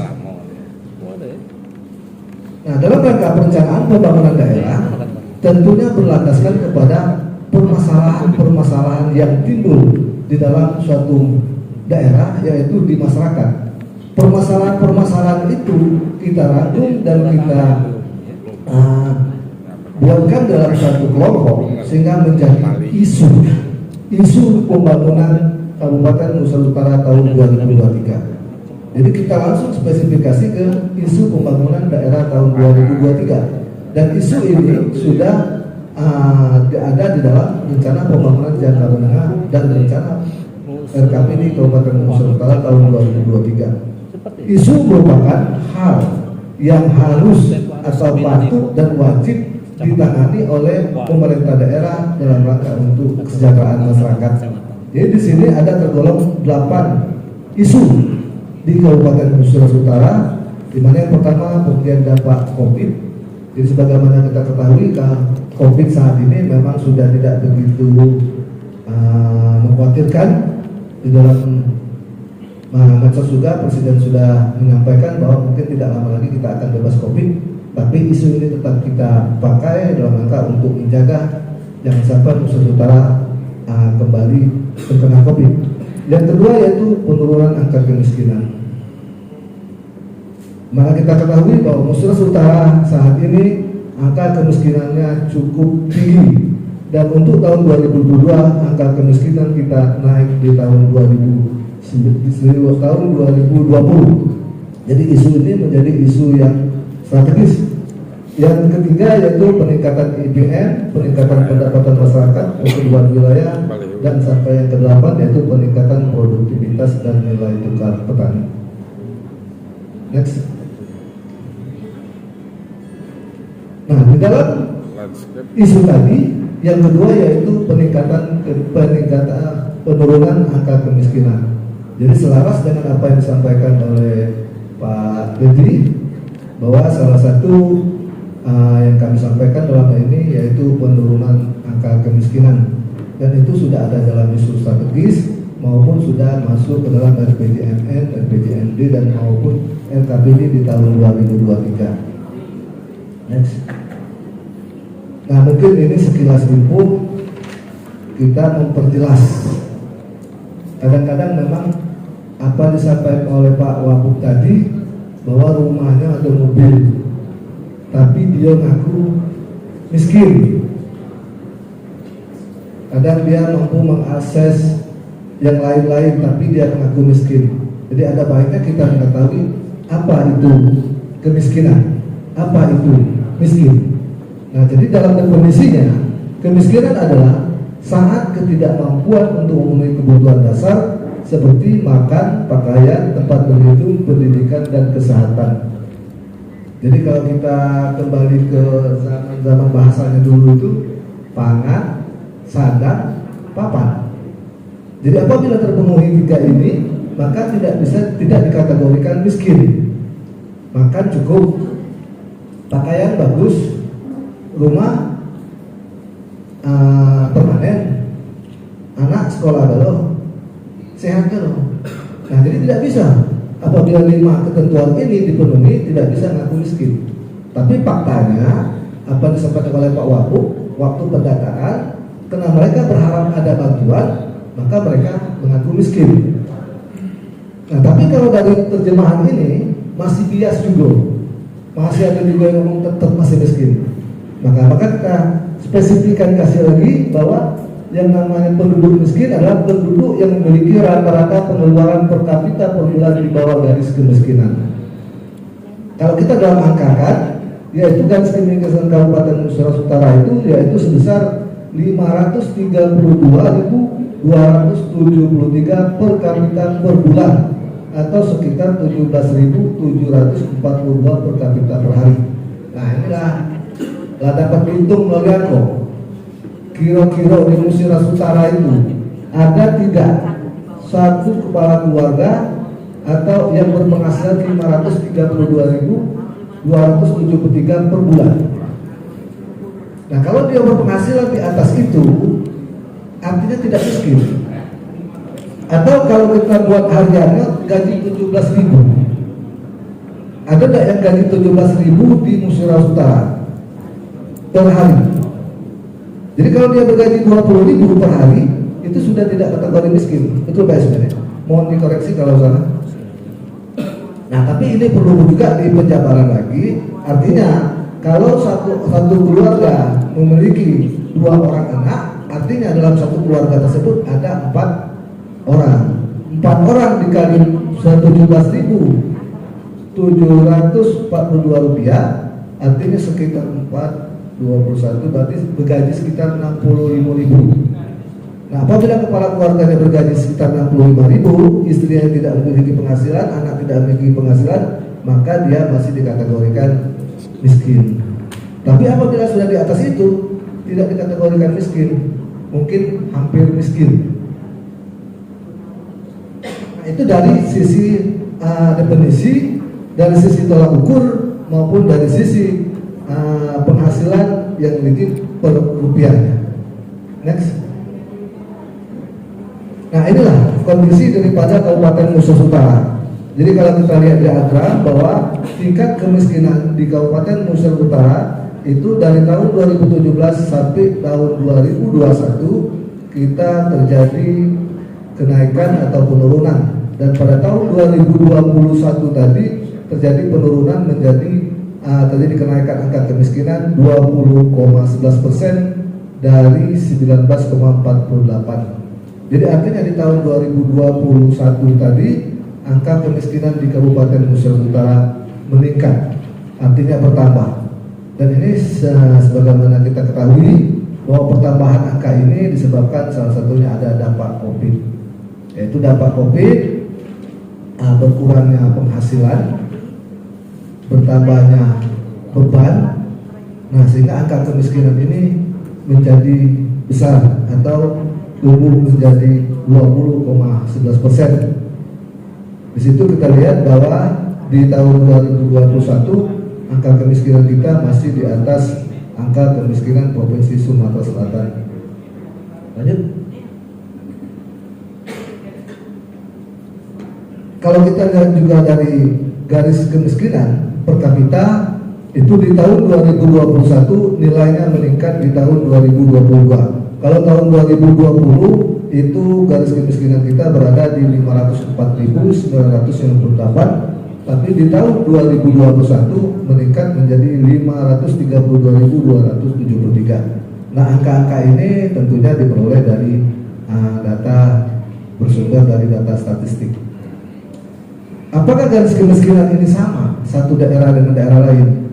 Nah, dalam rangka perencanaan pembangunan daerah tentunya berlandaskan kepada permasalahan-permasalahan yang timbul di dalam suatu daerah, yaitu di masyarakat. Permasalahan-permasalahan itu kita rangkum dan kita buatkan dalam satu kelompok sehingga menjadi isu pembangunan Kabupaten Nusa Utara tahun 2023. Jadi kita langsung spesifikasi ke isu pembangunan daerah tahun 2023, dan isu ini sudah ada di dalam rencana pembangunan jangka menengah dan rencana RKPD Kabupaten Nusa Utara tahun 2023. Isu merupakan hal yang harus atau patut dan wajib ditangani oleh pemerintah daerah dalam rangka untuk kesejahteraan masyarakat. Jadi di sini ada tergolong 8 isu di Kabupaten Nusa Utara, di mana yang pertama pemberian dampak COVID. Jadi sebagaimana kita ketahui, COVID saat ini memang sudah tidak begitu mengkhawatirkan. Di dalam medsos juga Presiden sudah menyampaikan bahwa mungkin tidak lama lagi kita akan bebas COVID, tapi isu ini tetap kita pakai dalam rangka untuk menjaga jangan sampai Nusa Utara kembali terkena COVID. Yang kedua yaitu penurunan angka kemiskinan. Maka kita ketahui bahwa Nusa Utara saat ini angka kemiskinannya cukup tinggi, dan untuk tahun 2022 angka kemiskinan kita naik di tahun 2020. Jadi isu ini menjadi isu yang strategis. Yang ketiga yaitu peningkatan IPM, peningkatan pendapatan masyarakat pertumbuhan wilayah, dan sampai yang kedelapan yaitu peningkatan produktivitas dan nilai tukar petani. Next. Nah, di dalam isu tadi yang kedua yaitu peningkatan penurunan angka kemiskinan. Jadi selaras dengan apa yang disampaikan oleh Pak Deddy, bahwa salah satu yang kami sampaikan dalam hal ini yaitu penurunan angka kemiskinan, dan itu sudah ada dalam isu strategis maupun sudah masuk ke dalam RPJMN, RPJMD, dan maupun RKPD di tahun 2023. Next. Nah, mungkin ini sekilas info kita memperjelas. Kadang-kadang memang apa disampaikan oleh Pak Wabuk tadi bahwa rumahnya ada mobil, tapi dia ngaku miskin. Kadang dia mampu mengakses yang lain-lain, tapi dia mengaku miskin. Jadi ada baiknya kita mengetahui apa itu kemiskinan, apa itu miskin. Nah, jadi dalam definisinya, kemiskinan adalah saat ketidakmampuan untuk memenuhi kebutuhan dasar seperti makan, pakaian, tempat berlindung, pendidikan, dan kesehatan. Jadi kalau kita kembali ke zaman bahasanya dulu itu pangan, sandang, papan. Jadi apabila terpenuhi tiga ini, maka tidak dikategorikan miskin. Makan cukup, pakaian bagus, rumah permanen, anak sekolah dulu, sehat dulu. Nah, jadi tidak bisa apabila 5 ketentuan ini dipenuhi tidak bisa ngaku miskin. Tapi faktanya apa disampaikan oleh Pak Wabuk waktu pendataan, karena mereka berharap ada bantuan, maka mereka mengaku miskin. Nah, tapi kalau dari terjemahan ini masih bias juga, masih ada juga yang ngomong tetap masih miskin. Maka kita spesifikkan kasih lagi bahwa yang namanya penduduk miskin adalah penduduk yang memiliki rata-rata pengeluaran per kapita per bulan di bawah garis kemiskinan. Kalau kita dalam angkakan, yaitu garis kemiskinan Kabupaten Nusa Utara itu yaitu sebesar 532.273 per kapita per bulan, atau sekitar 17.742 per kapita per hari. Nah, inilah dapat dihitung melalui angko. kira-kira di Musirawas Utara itu ada tidak satu kepala keluarga atau yang berpenghasilan 532.273 per bulan. Nah, kalau dia berpenghasilan di atas itu, artinya tidak miskin. Atau kalau kita buat harganya gaji 17.000, ada tidak yang gaji 17.000 di Musirawas Utara per hari? Jadi kalau dia bergaji 20.000 per hari, itu sudah tidak kategori miskin. Betul Pak SBY? Mohon dikoreksi kalau salah. Nah, tapi ini perlu juga dipenjabaran lagi. Artinya kalau satu keluarga memiliki 2 orang anak, artinya dalam satu keluarga tersebut ada 4 orang. 4 orang dikali 17.742 rupiah, artinya sekitar 421, berarti bergaji sekitar 65.000. Nah, apabila kepala keluarganya bergaji sekitar 65.000, istrinya tidak memiliki penghasilan, anak tidak memiliki penghasilan, maka dia masih dikategorikan miskin. Tapi apabila sudah di atas itu, tidak dikategorikan miskin, mungkin hampir miskin. Nah, itu dari sisi definisi, dari sisi tolak ukur, maupun dari sisi penghasilan yang dimiliki per rupiahnya. Next. Nah, inilah kondisi daripada Kabupaten Musirawas Utara. Jadi kalau kita lihat diagram bahwa tingkat kemiskinan di Kabupaten Musirawas Utara itu dari tahun 2017 sampai tahun 2021 kita terjadi kenaikan atau penurunan, dan pada tahun 2021 tadi terjadi penurunan menjadi terjadi kenaikan angka kemiskinan 20,11% dari 19,48. Jadi artinya di tahun 2021 tadi angka kemiskinan di Kabupaten Musirawas Utara meningkat, artinya bertambah. Dan ini sebagaimana kita ketahui bahwa pertambahan angka ini disebabkan salah satunya ada dampak COVID, yaitu dampak COVID, berkurangnya penghasilan, bertambahnya beban. Nah, sehingga angka kemiskinan ini menjadi besar atau tumbuh menjadi 20,11%. Di situ kita lihat bahwa di tahun 2021 angka kemiskinan kita masih di atas angka kemiskinan Provinsi Sumatera Selatan. Lanjut. Kalau kita lihat juga dari garis kemiskinan per kapita, itu di tahun 2021 nilainya meningkat di tahun 2022. Kalau tahun 2020 itu garis kemiskinan kita berada di 504.998, tapi di tahun 2021 meningkat menjadi 532.273. Nah, angka-angka ini tentunya diperoleh dari data bersumber dari data statistik. Apakah garis kemiskinan ini sama satu daerah dengan daerah lain?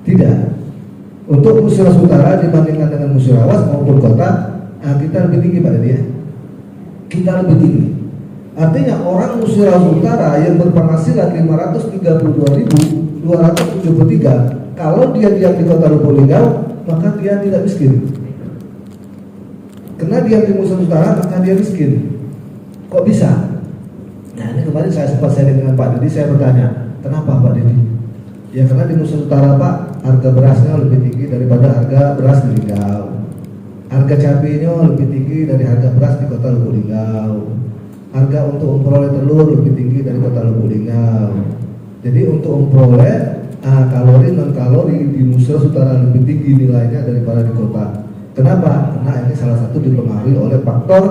Tidak. Untuk Musirawas Utara dibandingkan dengan Musirawas maupun kota, kita lebih tinggi pada dia. Kita lebih tinggi. Artinya orang Musirawas Utara yang berpenghasilan 532.273, kalau dia diam di Kota Lubuk Linggau, maka dia tidak miskin. Karena dia di Musirawas Utara, maka dia miskin. Kok bisa? Nah, ini kemarin saya sempat sharing dengan Pak Didi, saya bertanya, kenapa Pak Didi? Ya karena di Musirawas Utara Pak, harga berasnya lebih tinggi daripada harga beras di Linggau. Harga cabenya lebih tinggi dari harga beras di Kota Lubuk Linggau. Harga untuk memperoleh telur lebih tinggi dari Kota Lubuk Linggau. Jadi untuk memperoleh kalori non kalori di Musirawas Utara lebih tinggi nilainya daripada di kota. Kenapa? Karena ini salah satu dipengaruhi oleh faktor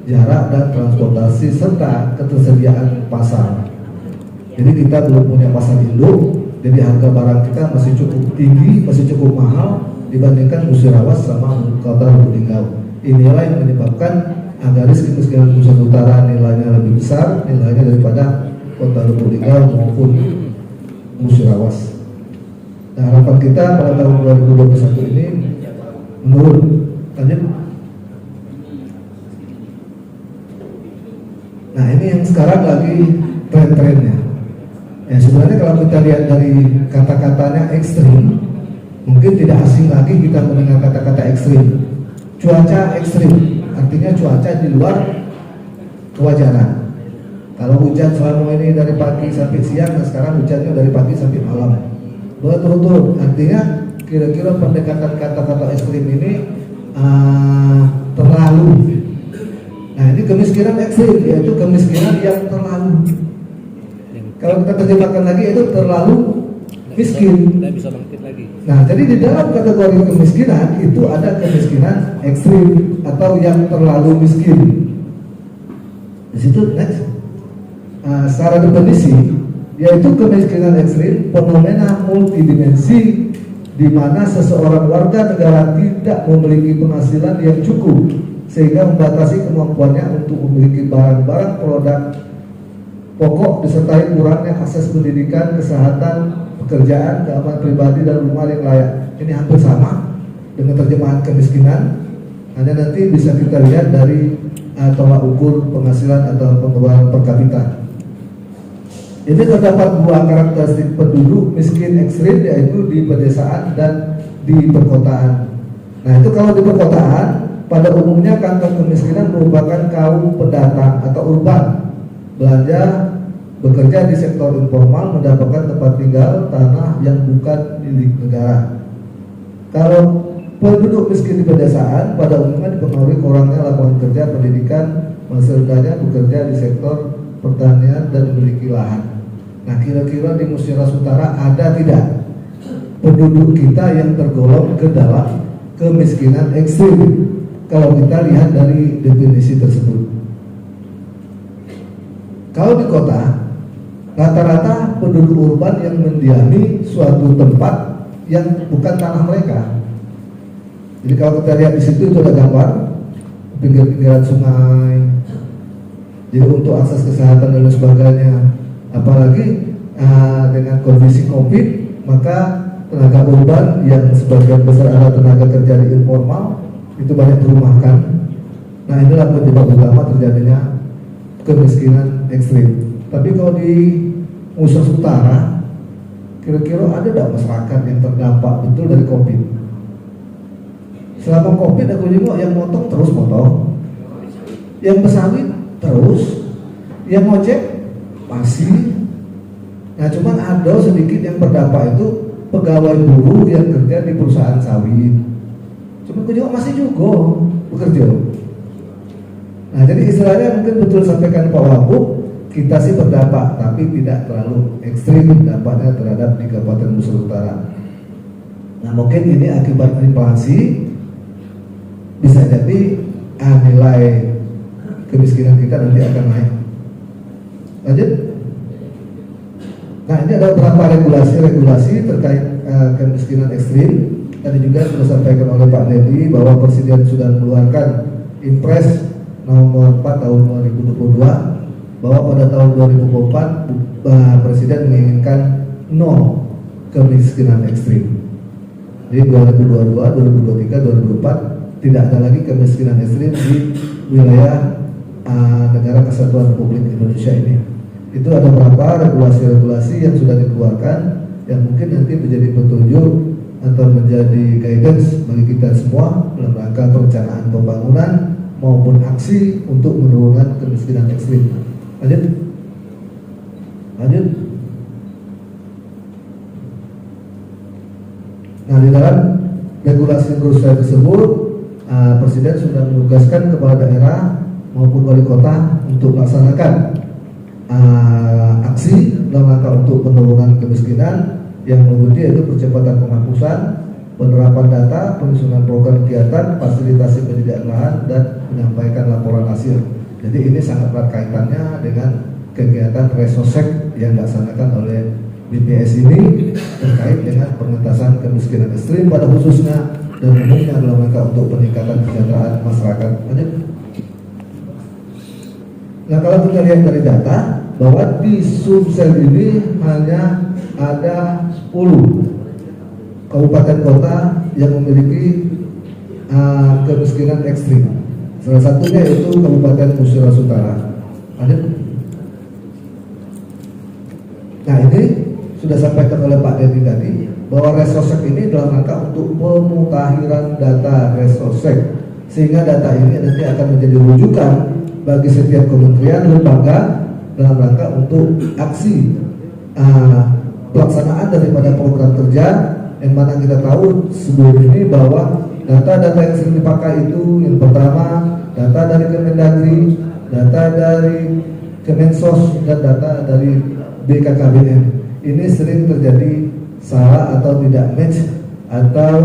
jarak dan transportasi serta ketersediaan pasar. Jadi kita belum punya pasar induk. Jadi harga barang kita masih cukup tinggi, masih cukup mahal dibandingkan Musirawas sama Kota Lubuk Linggau. Inilah yang menyebabkan garis kemiskinan Musirawas Utara nilainya lebih besar nilainya daripada Kota Lubuk Linggau maupun Musirawas. Nah, harapan kita pada tahun 2021 ini menurun. Lanjut. Nah, ini yang sekarang lagi tren-trennya. Ya, sebenarnya kalau kita lihat dari kata-katanya ekstrim, mungkin tidak asing lagi kita mendengar kata-kata ekstrim. cuaca ekstrim, artinya cuaca di luar kewajaran. Kalau hujan selama ini dari pagi sampai siang, nah sekarang hujannya dari pagi sampai malam berturut-turut, artinya kira-kira pendekatan kata-kata ekstrim ini terlalu. Nah ini kemiskinan ekstrim, yaitu kemiskinan yang terlalu. Kalau kita terjemahkan lagi itu terlalu miskin. Nah jadi di dalam kategori kemiskinan itu ada kemiskinan ekstrim atau yang terlalu miskin. Di situ next, secara definisi yaitu kemiskinan ekstrim fenomena multidimensi di mana seseorang warga negara tidak memiliki penghasilan yang cukup sehingga membatasi kemampuannya untuk memiliki barang-barang produk pokok disertai kurangnya akses pendidikan, kesehatan, pekerjaan, keamanan pribadi dan rumah yang layak. Ini hampir sama dengan terjemahan kemiskinan, hanya nanti bisa kita lihat dari tolak ukur penghasilan atau pengeluaran per kapita. Ini terdapat dua karakteristik penduduk miskin ekstrim, yaitu di pedesaan dan di perkotaan. Nah itu kalau di perkotaan, pada umumnya kantong kemiskinan merupakan kaum pendatang atau urban, belanja, bekerja di sektor informal, mendapatkan tempat tinggal, tanah yang bukan milik negara. Kalau penduduk miskin di pedesaan, pada umumnya dipengaruhi kurangnya lapangan kerja, pendidikan, masih rendahnya bekerja di sektor pertanian dan memiliki lahan. Nah kira-kira di Musyawarah Utara ada tidak penduduk kita yang tergolong ke dalam kemiskinan ekstrim kalau kita lihat dari definisi tersebut? Kalau di kota, rata-rata penduduk urban yang mendiami suatu tempat yang bukan tanah mereka. Jadi kalau kita lihat di situ itu ada gambar pinggir-pinggiran sungai. Jadi untuk akses kesehatan dan sebagainya. Apalagi dengan kondisi COVID, maka tenaga urban yang sebagian besar adalah tenaga kerja di informal itu banyak dirumahkan. Nah inilah penyebab utama terjadinya kemiskinan ekstrim. Tapi kalau di Musyawarah Utara, kira-kira ada tidak masyarakat yang terdampak betul dari COVID? Selama COVID aku juga yang motong terus motong, yang bersawit terus, yang ngojek masih. Nah cuman ada sedikit yang terdampak itu pegawai buruh yang kerja di perusahaan sawit. Cuman aku juga masih juga bekerja. Nah jadi istilahnya mungkin betul sampaikan Pak Wagub, kita sih terdampak tapi tidak terlalu ekstrim dampaknya terhadap di Kabupaten Musyawarah Utara. Nah mungkin ini akibat inflasi, bisa jadi nilai kemiskinan kita nanti akan naik. Lanjut. Nah ini ada beberapa regulasi terkait kemiskinan ekstrim. Tadi juga sudah disampaikan oleh Pak Dedi bahwa Presiden sudah mengeluarkan Impres nomor 4 tahun 2022 bahwa pada tahun 2024 Presiden menginginkan nol kemiskinan ekstrim. Jadi 2022, 2023, 2024 tidak ada lagi kemiskinan ekstrim di wilayah negara Kesatuan Republik Indonesia ini. Itu ada beberapa regulasi-regulasi yang sudah dikeluarkan yang mungkin nanti menjadi petunjuk atau menjadi guidance bagi kita semua dalam rangka perencanaan pembangunan maupun aksi untuk menurunkan kemiskinan ekstrim. Lanjut. Nah di dalam regulasi berusaha tersebut, Presiden sudah menugaskan kepala daerah maupun wali kota untuk melaksanakan aksi dalam rangka untuk penurunan kemiskinan yang meliputi yaitu percepatan penghapusan, penerapan data, penyusunan program kegiatan, fasilitasi penyediaan lahan dan menyampaikan laporan hasil. Jadi ini sangat erat kaitannya dengan kegiatan resosek yang dilaksanakan oleh BPS ini terkait dengan pengentasan kemiskinan ekstrim pada khususnya dan umumnya dalam rangka untuk peningkatan kesejahteraan masyarakat. Nah kalau kita lihat dari data bahwa di Sumsel ini hanya ada 10 kabupaten kota yang memiliki kemiskinan ekstrim. Salah satunya yaitu Kabupaten Musyawarah Utara. Nah ini sudah sampaikan oleh Pak Dedi tadi bahwa resosek ini dalam rangka untuk pemutahiran data resosek sehingga data ini nanti akan menjadi rujukan bagi setiap kementerian lembaga dalam rangka untuk aksi pelaksanaan daripada program kerja, yang mana kita tahu sebelum ini bahwa data-data yang sering dipakai itu yang pertama data dari Kemendagri, data dari Kemensos, dan data dari BKKBN. Ini sering terjadi salah atau tidak match atau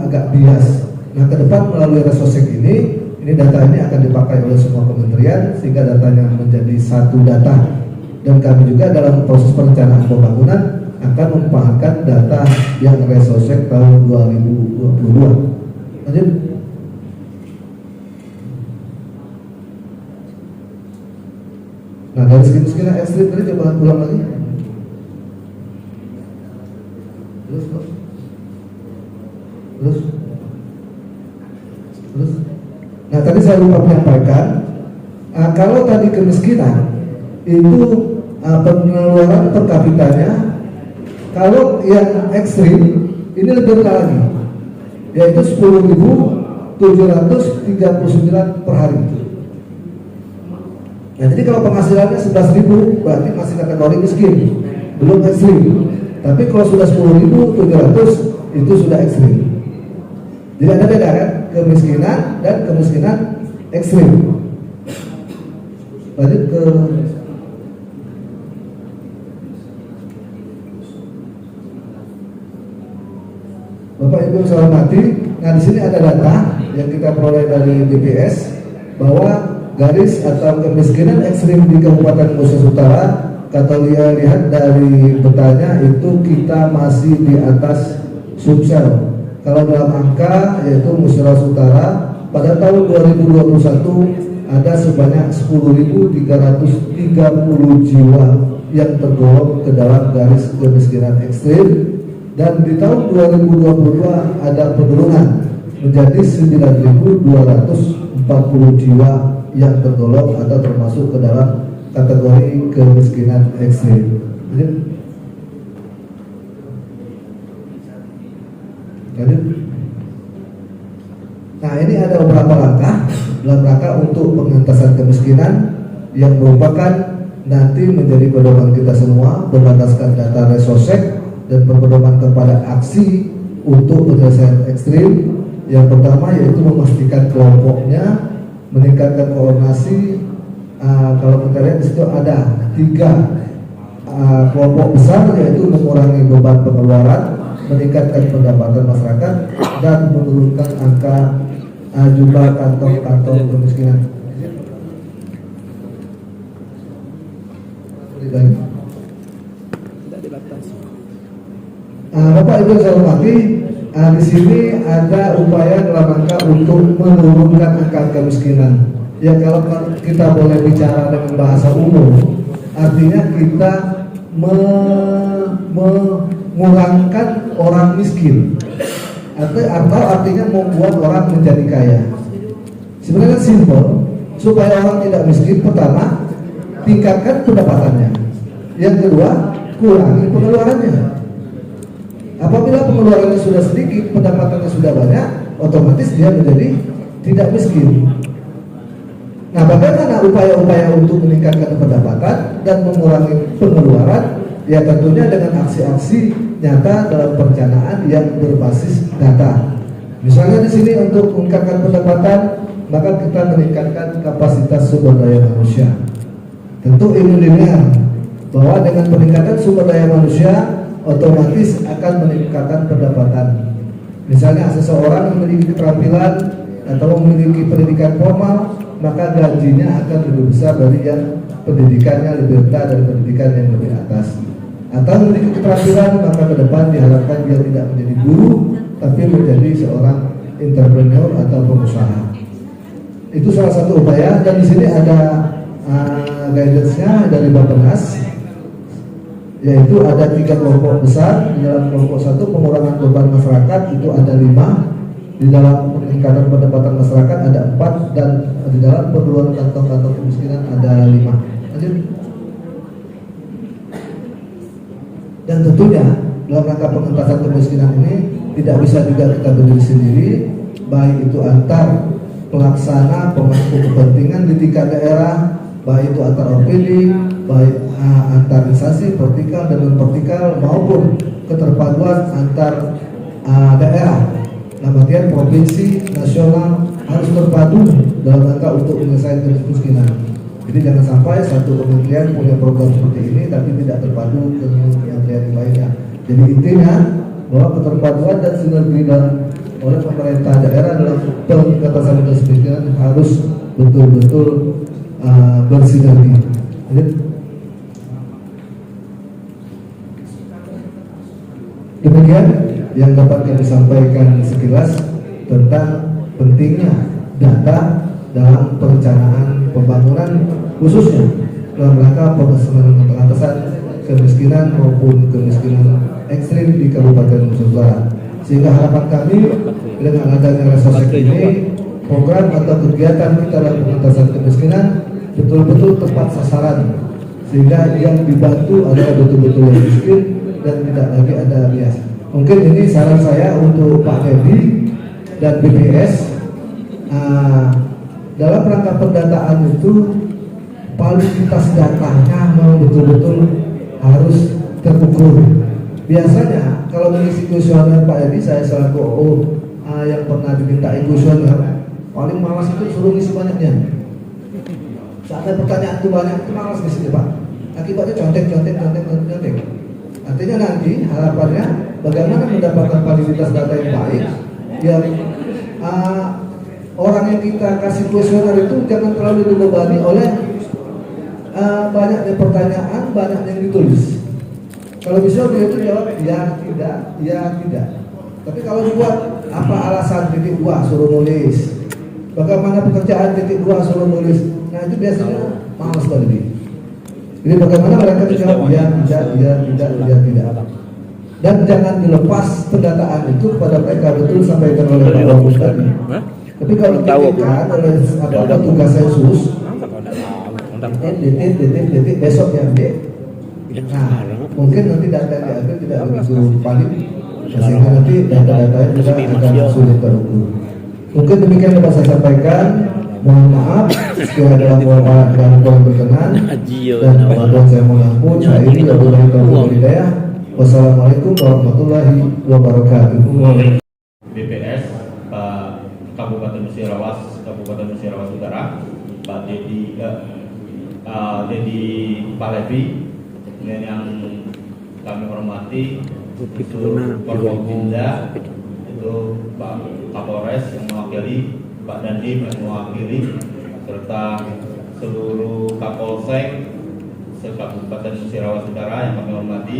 agak bias. Nah, ke depan melalui Resosek ini data ini akan dipakai oleh semua kementerian sehingga datanya menjadi satu data. Dan kami juga dalam proses perencanaan pembangunan akan memanfaatkan data yang Resosek tahun 2022. Lanjut. Nah, dari segi kemiskinan ekstrim tadi coba ulang lagi. Terus. Nah, tadi saya lupa menyampaikan, kalau tadi kemiskinan itu pengeluaran per kapitanya, kalau yang ekstrim ini lebih rendah lagi, yaitu 10.739 per hari. Nah, jadi kalau penghasilannya 11.000 berarti masih kategori miskin, belum ekstrim. Tapi kalau sudah 10.700 itu sudah ekstrim. Jadi ada beda kan, kemiskinan dan kemiskinan ekstrim. Lanjut ke Bapak Ibu saya hormati. Nah, di sini ada data yang kita peroleh dari BPS bahwa garis atau kemiskinan ekstrim di Kabupaten Musi Utara, kata lihat dari petanya itu kita masih di atas Sumsel. Kalau dalam angka yaitu Musi Utara pada tahun 2021 ada sebanyak 10.330 jiwa yang tergolong ke dalam garis kemiskinan ekstrim, dan di tahun 2022 ada penurunan menjadi 9.240 jiwa yang tergolong atau termasuk ke dalam kategori kemiskinan ekstrim. Nah, ini ada beberapa langkah dalam rangka untuk pengentasan kemiskinan yang merupakan nanti menjadi pedoman kita semua berdasarkan data Resosek dan berpedoman kepada aksi untuk penyelesaian ekstrim. Yang pertama yaitu memastikan kelompoknya, meningkatkan koordinasi. Kalau kita lihat di situ ada 3 kelompok besar, yaitu mengurangi beban pengeluaran, meningkatkan pendapatan masyarakat, dan menurunkan angka jumlah kantong-kantong kemiskinan. Bapak Ibu saya hormati, di sini ada upaya dalam rangka untuk menurunkan angka kemiskinan. Ya, kalau kita boleh bicara dengan bahasa umum, artinya kita mengurangkan orang miskin, atau artinya membuat orang menjadi kaya. Sebenarnya simpel, supaya orang tidak miskin. Pertama, tingkatkan pendapatannya. Yang kedua, kurangi pengeluarannya. Apabila pengeluarannya sudah sedikit, pendapatannya sudah banyak, otomatis dia menjadi tidak miskin. Nah, bagaimana upaya-upaya untuk meningkatkan pendapatan dan mengurangi pengeluaran? Ya, tentunya dengan aksi-aksi nyata dalam perencanaan yang berbasis data. Misalnya di sini untuk meningkatkan pendapatan, maka kita meningkatkan kapasitas sumber daya manusia. Tentu ini linear, bahwa dengan peningkatan sumber daya manusia otomatis akan meningkatkan pendapatan. Misalnya seseorang memiliki keterampilan atau memiliki pendidikan formal, maka gajinya akan lebih besar dari yang pendidikannya lebih rendah dari pendidikan yang lebih atas. Atau memiliki keterampilan, maka ke depan diharapkan dia tidak menjadi guru, tapi menjadi seorang entrepreneur atau pengusaha. Itu salah satu upaya, dan di sini ada guidance-nya dari Bappenas, yaitu ada 3 kelompok besar. Di dalam kelompok 1 pengurangan beban masyarakat itu ada 5, di dalam peningkatan pendapatan masyarakat ada 4, dan di dalam penurunan kantong-kantong kemiskinan ada 5. Lanjut. Dan tentunya dalam rangka pengentasan kemiskinan ini tidak bisa juga kita berdiri sendiri, baik itu antar pelaksana, pemangku kepentingan di tingkat daerah, baik itu antar OPD, baik antar instansi vertikal dan non vertikal maupun keterpaduan antar daerah. Dalam artian provinsi, nasional harus terpadu dalam rangka untuk menyelesaikan kemiskinan. Jadi jangan sampai satu kementerian punya program seperti ini tapi tidak terpadu dengan kementerian yang lainnya. Jadi intinya bahwa keterpaduan dan sinergi oleh pemerintah daerah dalam pengatasan kemiskinan harus betul-betul bersinergi. Demikian yang dapat kami sampaikan sekilas tentang pentingnya data dalam perencanaan pembangunan khususnya dalam rangka pengentasan kemiskinan maupun kemiskinan ekstrim di Kabupaten Nusa Tenggara. Sehingga harapan kami dengan adanya Resosek ini, program atau kegiatan kita dalam pengentasan kemiskinan betul-betul tepat sasaran, sehingga yang dibantu adalah betul-betul yang miskin dan tidak lagi ada bias. Mungkin ini saran saya untuk Pak Edi dan BPS. Dalam rangka pendataan itu validitas datanya mau betul-betul harus terukur. Biasanya kalau mengisi kuesioner Pak Edi, saya selaku yang pernah diminta kuesioner, paling malas itu suruh ngisi banyaknya. Saat ada pertanyaan itu banyak, itu malas ngisi Pak. Akibatnya contek. Artinya nanti harapannya bagaimana mendapatkan validitas data yang baik, yang orang yang kita kasih kuesioner itu jangan terlalu dibebani oleh banyaknya pertanyaan, banyak yang ditulis. Kalau bisa dia itu jawab ya tidak. Tapi kalau dibuat apa alasan titik 2 suruh nulis, bagaimana pekerjaan titik 2 suruh nulis, nah itu biasanya malas sekali. Jadi bagaimana mereka menjawab ya tidak. Dan jangan dilepas pendataan itu kepada mereka, betul sampaikan oleh Pak Bagus tadi. Tapi kalau dipikirkan oleh tugas sensus, detik besok ya D. Nah, mungkin nanti data yang diambil tidak begitu valid, sehingga nanti data-datanya juga akan sulit terukur. Mungkin demikian dapat saya sampaikan. Mohon maaf jika ada yang kurang berkenan dan apabila saya mengampun, saya ini dari Kabupaten Hidayah. Wassalamualaikum warahmatullahi wabarakatuh. BPS Kabupaten Musirawas Utara, Pak Dedi Palevi, kemudian yang kami hormati seluruh Forkopimda, itu Pak Kapolres yang mewakili, Pak Dandim yang mewakili, serta seluruh Kapolsek se-Kabupaten Musirawas Utara yang kami hormati,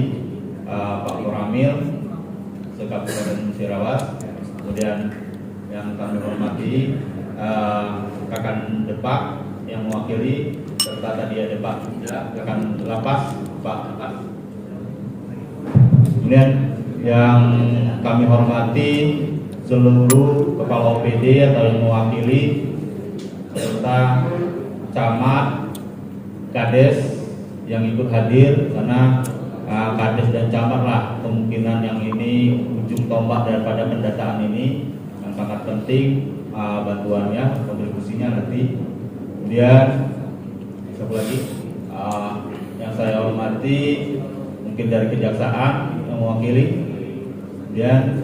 Pak Muramil se-Kabupaten Musirawas, kemudian yang kami hormati Kakan Depak yang mewakili, serta tadi ada Pak Kakan Lapas, Pak Akas. Kemudian yang kami hormati seluruh kepala OPD atau yang mewakili, serta camat, kades yang ikut hadir, karena kades dan camat lah kemungkinan yang ini ujung tombak daripada pendataan ini yang sangat penting, bantuannya, kontribusinya nanti. Kemudian satu lagi yang saya hormati mungkin dari kejaksaan yang mewakili. Kemudian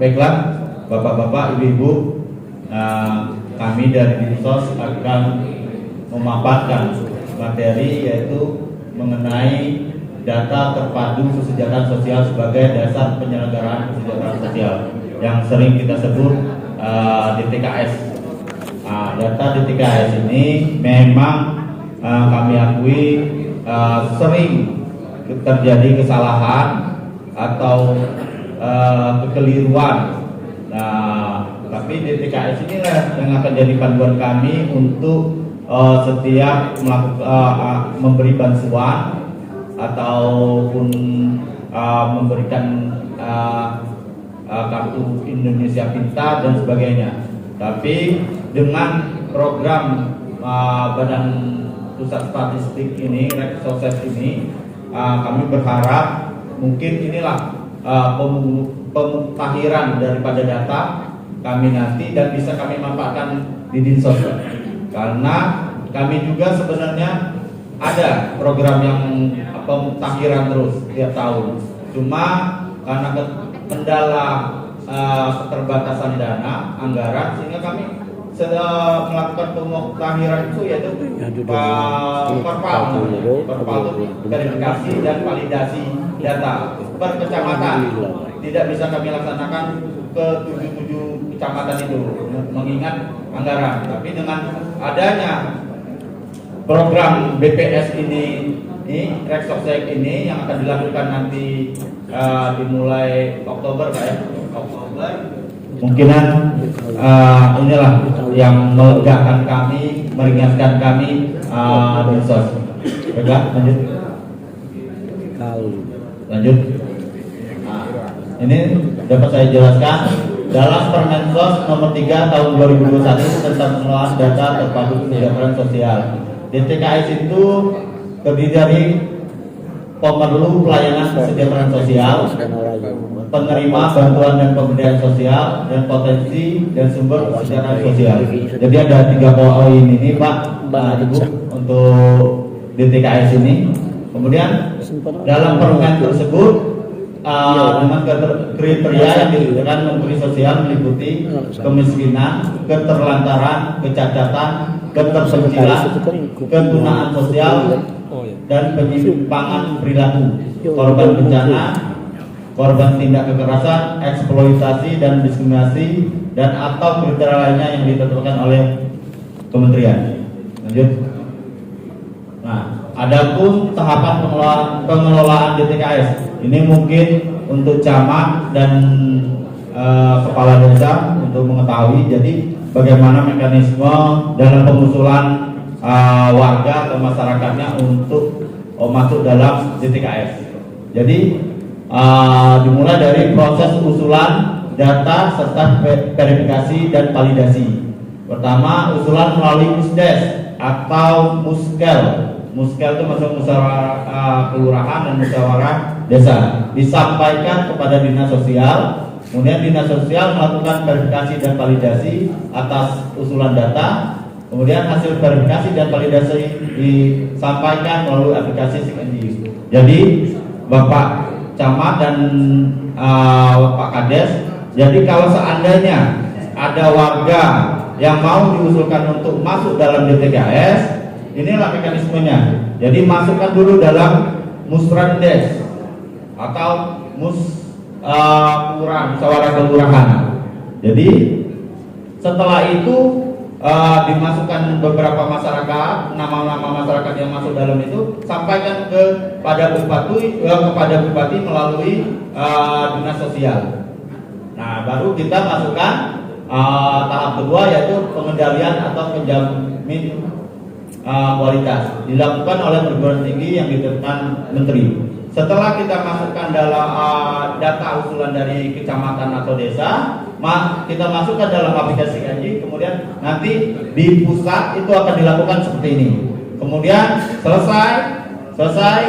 baiklah Bapak-bapak, Ibu-ibu, kami dari Dinsos akan memaparkan materi yaitu mengenai data terpadu kesejahteraan sosial sebagai dasar penyelenggaraan kesejahteraan sosial yang sering kita sebut DTKS. Data DTKS ini memang kami akui sering terjadi kesalahan atau kekeliruan. Nah, tapi DTKS inilah yang akan jadi panduan kami untuk setiap memberi bantuan ataupun memberikan kartu Indonesia Pintar dan sebagainya. Tapi dengan program Badan Pusat Statistik ini, Resosek ini, kami berharap mungkin inilah pemutahiran daripada data kami nanti dan bisa kami manfaatkan di Dinsos, karena kami juga sebenarnya ada program yang pemutakhiran terus tiap tahun, cuma karena kendala keterbatasan dana anggaran sehingga kami melakukan pemutakhiran itu yaitu perpal verifikasi dan validasi data per kecamatan. Tidak bisa kami laksanakan ke 77 kecamatan itu mengingat anggaran, tapi dengan adanya program BPS ini Reksorsek ini yang akan dilakukan nanti dimulai Oktober Pak ya, Oktober, kemungkinan inilah yang melegakan kami, meringankan kami Dinsos. Baiklah, lanjut. Ini dapat saya jelaskan dalam Permensos nomor 3 tahun 2021 tentang pengelolaan data terpadu kesejahteraan sosial. DTKS itu terdiri dari pemerlu pelayanan kesejahteraan sosial, penerima bantuan dan pemberdayaan sosial, dan potensi dan sumber kesejahteraan sosial. Jadi ada 3 poin ini Pak, Ibu, untuk DTKS ini. Kemudian dalam permen tersebut dengan kriteria yang diberikan Menteri Sosial meliputi kemiskinan, keterlantaran, kecacatan, keterpencilan, kegunaan sosial, dan penyimpangan perilaku, korban bencana, korban tindak kekerasan, eksploitasi dan diskriminasi, dan atau kriteria lainnya yang ditentukan oleh kementerian. Lanjut. Nah, adapun tahapan pengelolaan DTKS ini mungkin untuk camat dan kepala desa untuk mengetahui. Jadi bagaimana mekanisme dalam pengusulan warga atau masyarakatnya untuk masuk dalam DTKS. Jadi dimulai dari proses usulan data serta verifikasi dan validasi. Pertama, usulan melalui Musdes atau Muskel. Muskel itu masuk musyawarah kelurahan dan musyawarah desa, disampaikan kepada dinas sosial. Kemudian dinas sosial melakukan verifikasi dan validasi atas usulan data. Kemudian hasil verifikasi dan validasi disampaikan melalui aplikasi SIGNJ. Jadi Bapak Camat dan Bapak Kades, jadi kalau seandainya ada warga yang mau diusulkan untuk masuk dalam DTKS, inilah mekanismenya. Jadi masukkan dulu dalam Musrendes atau musyawarah kelurahan. Jadi setelah itu dimasukkan beberapa masyarakat, nama-nama masyarakat yang masuk dalam itu, sampaikan kepada bupati melalui dinas sosial. Nah, baru kita masukkan tahap kedua, yaitu pengendalian atau penjamin kualitas, dilakukan oleh perguruan tinggi yang ditetapkan menteri. Setelah kita masukkan dalam data usulan dari kecamatan atau desa, kita masukkan dalam aplikasi SIGNJ. Kemudian nanti di pusat itu akan dilakukan seperti ini. Kemudian selesai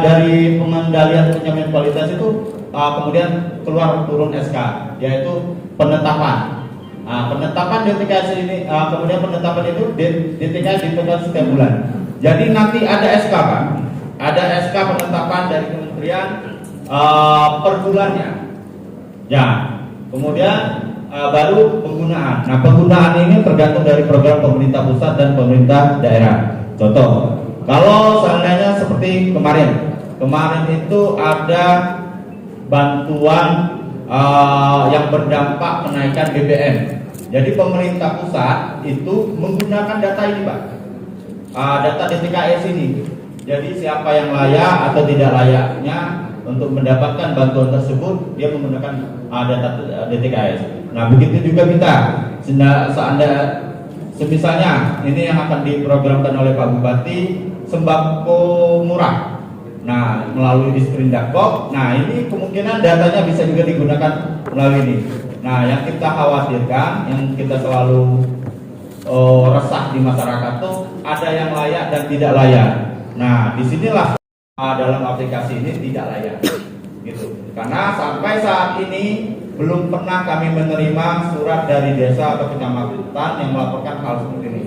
dari pengendalian penjamin kualitas itu, kemudian keluar turun SK, yaitu penetapan. Penetapan DTKS ini, kemudian penetapan itu DTKS ditentukan setiap bulan. Jadi nanti ada SK Pak, ada SK penetapan dari kementerian per bulannya. Ya, kemudian baru penggunaan. Nah, penggunaan ini tergantung dari program pemerintah pusat dan pemerintah daerah. Contoh, kalau seandainya seperti kemarin itu ada bantuan yang berdampak kenaikan BBM. Jadi pemerintah pusat itu menggunakan data ini Pak, data DTKS ini. Jadi siapa yang layak atau tidak layaknya untuk mendapatkan bantuan tersebut, dia menggunakan data DTKS. Nah, begitu juga kita. Misalnya ini yang akan diprogramkan oleh Pak Bupati, sembako murah. Nah, melalui Disperindak. Nah, ini kemungkinan datanya bisa juga digunakan melalui ini. Nah, yang kita khawatirkan, yang kita selalu resah di masyarakat tuh ada yang layak dan tidak layak. Nah, disinilah dalam aplikasi ini tidak layak, gitu. Karena sampai saat ini belum pernah kami menerima surat dari desa atau kecamatan yang melaporkan hal seperti ini.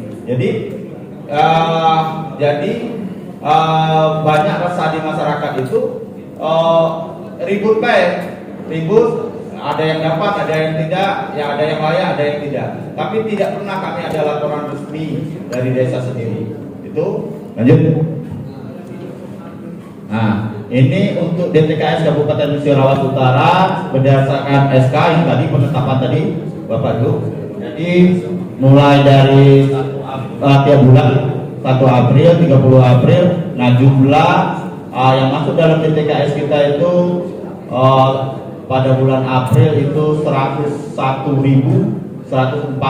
Jadi banyak resah di masyarakat itu, ribut, ada yang dapat, ada yang tidak, ya ada yang layak, ada yang tidak. Tapi tidak pernah kami ada laporan resmi dari desa sendiri. Itu lanjut. Nah, ini untuk DTKS Kabupaten Musirawas Utara berdasarkan SK yang tadi penetapan tadi Bapak Ibu. Jadi mulai dari tiap bulan 1 April, 30 April. Nah, jumlah yang masuk dalam DTKS kita itu pada bulan April itu 101.104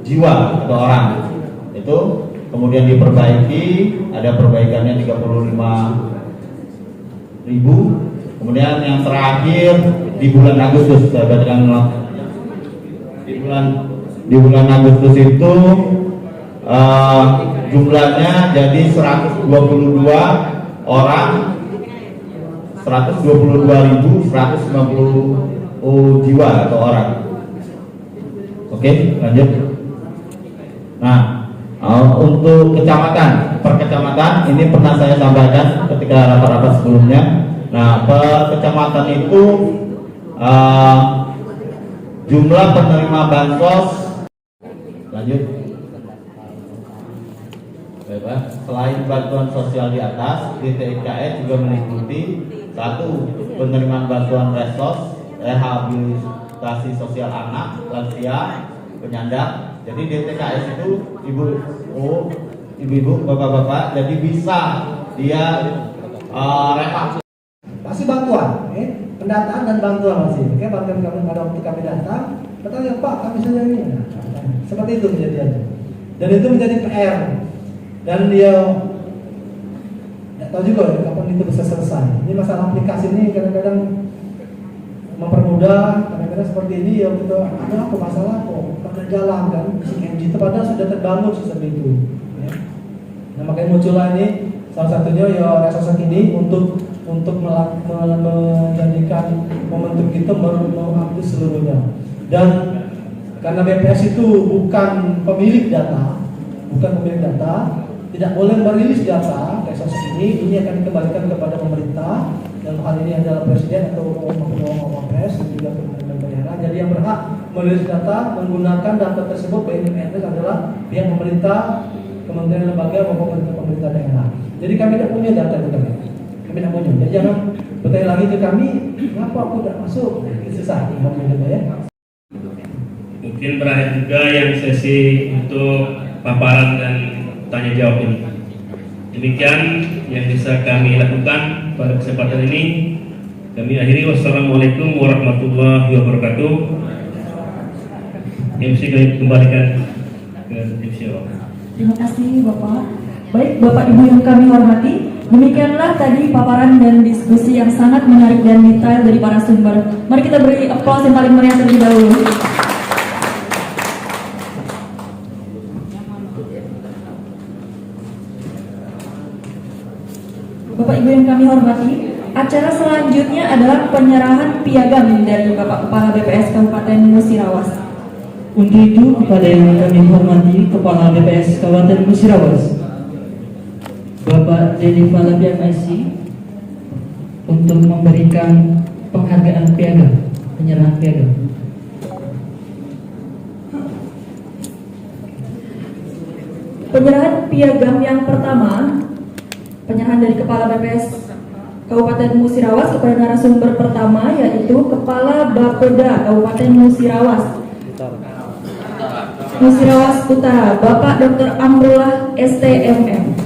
jiwa atau orang. Itu kemudian diperbaiki, ada perbaikannya 35.000. Kemudian yang terakhir di bulan Agustus, saya bacakan di bulan Agustus itu jumlahnya jadi 122 orang, 122.190 jiwa atau orang. Oke, lanjut. Nah, untuk kecamatan, per kecamatan ini pernah saya sampaikan ketika rapat-rapat sebelumnya. Nah, per kecamatan itu jumlah penerima bansos, lanjut. Selain bantuan sosial di atas, DTKS juga meliputi 1. Penerimaan bantuan resos, rehabilitasi sosial anak, lansia, penyandang. Jadi DTKS itu ibu-ibu, bapak-bapak, jadi bisa dia Masih bantuan, pendataan dan bantuan masih. Bantuan kami pada waktu kami datang, katanya Pak kami saja ini. Seperti itu kejadiannya. Dan itu menjadi PR. Dan dia tidak tahu juga kapan itu bisa selesai. Ini masalah aplikasi ini kadang-kadang mempermudah, kadang-kadang seperti ini ya kita ada apa masalah kok pada jalan kan itu padahal sudah terbangun sistem itu. Ya. Nah makanya muncullah ini salah satunya ya resource ini untuk menjadikan momentum kita mengupdate seluruhnya. Dan karena BPS itu bukan pemilik data, tidak boleh merilis data resource ini akan dikembalikan kepada pemerintah, dalam hal ini adalah presiden atau Wapres dan juga pemerintah daerah. Jadi yang berhak merilis data menggunakan data tersebut BNPN adalah pihak pemerintah, kementerian lembaga maupun pemerintah daerah. Jadi kami tidak punya data itu kami tidak punya. Jadi jangan bertanya lagi ke kami, kenapa aku tidak masuk? Itu susah, ya. Mungkin berakhir juga yang sesi untuk paparan dan tanya jawab ini. Demikian yang bisa kami lakukan pada kesempatan ini. Kami akhiri. Wassalamualaikum warahmatullahi wabarakatuh. MC kami kembalikan ke MC. Terima kasih Bapak. Baik Bapak Ibu yang kami hormati, demikianlah tadi paparan dan diskusi yang sangat menarik dan detail dari para sumber. Mari kita beri aplaus yang paling meriah terlebih dahulu. Bapak Ibu yang kami hormati, acara selanjutnya adalah penyerahan piagam dari Bapak Kepala BPS Kabupaten Musirawas. Untuk itu kepada yang kami hormati Kepala BPS Kabupaten Musirawas, Bapak Dedi Falabian IC, untuk memberikan penghargaan piagam, penyerahan piagam. Penyerahan piagam yang pertama, penyerahan dari Kepala BPS Kabupaten Musirawas kepada narasumber pertama, yaitu Kepala Bapeda Kabupaten Musirawas Utara, Bapak Dr. Amrullah STMM.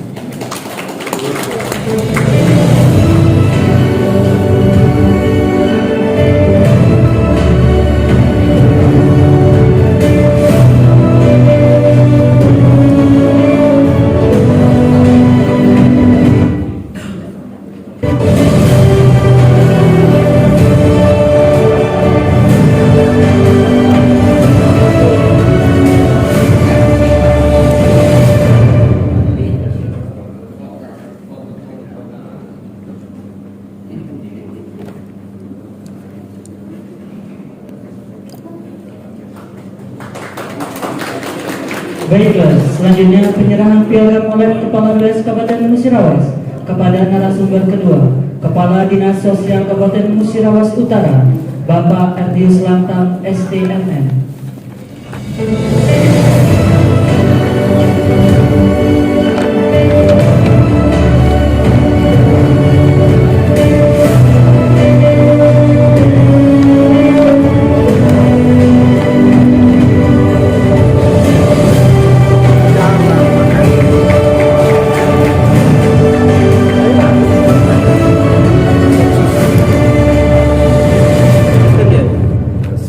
Baiklah, selanjutnya penyerahan piagam oleh Kepala Dinas Kabupaten Musirawas kepada narasumber kedua, Kepala Dinas Sosial Kabupaten Musirawas Utara, Bapak Erdius Lantam, STMN.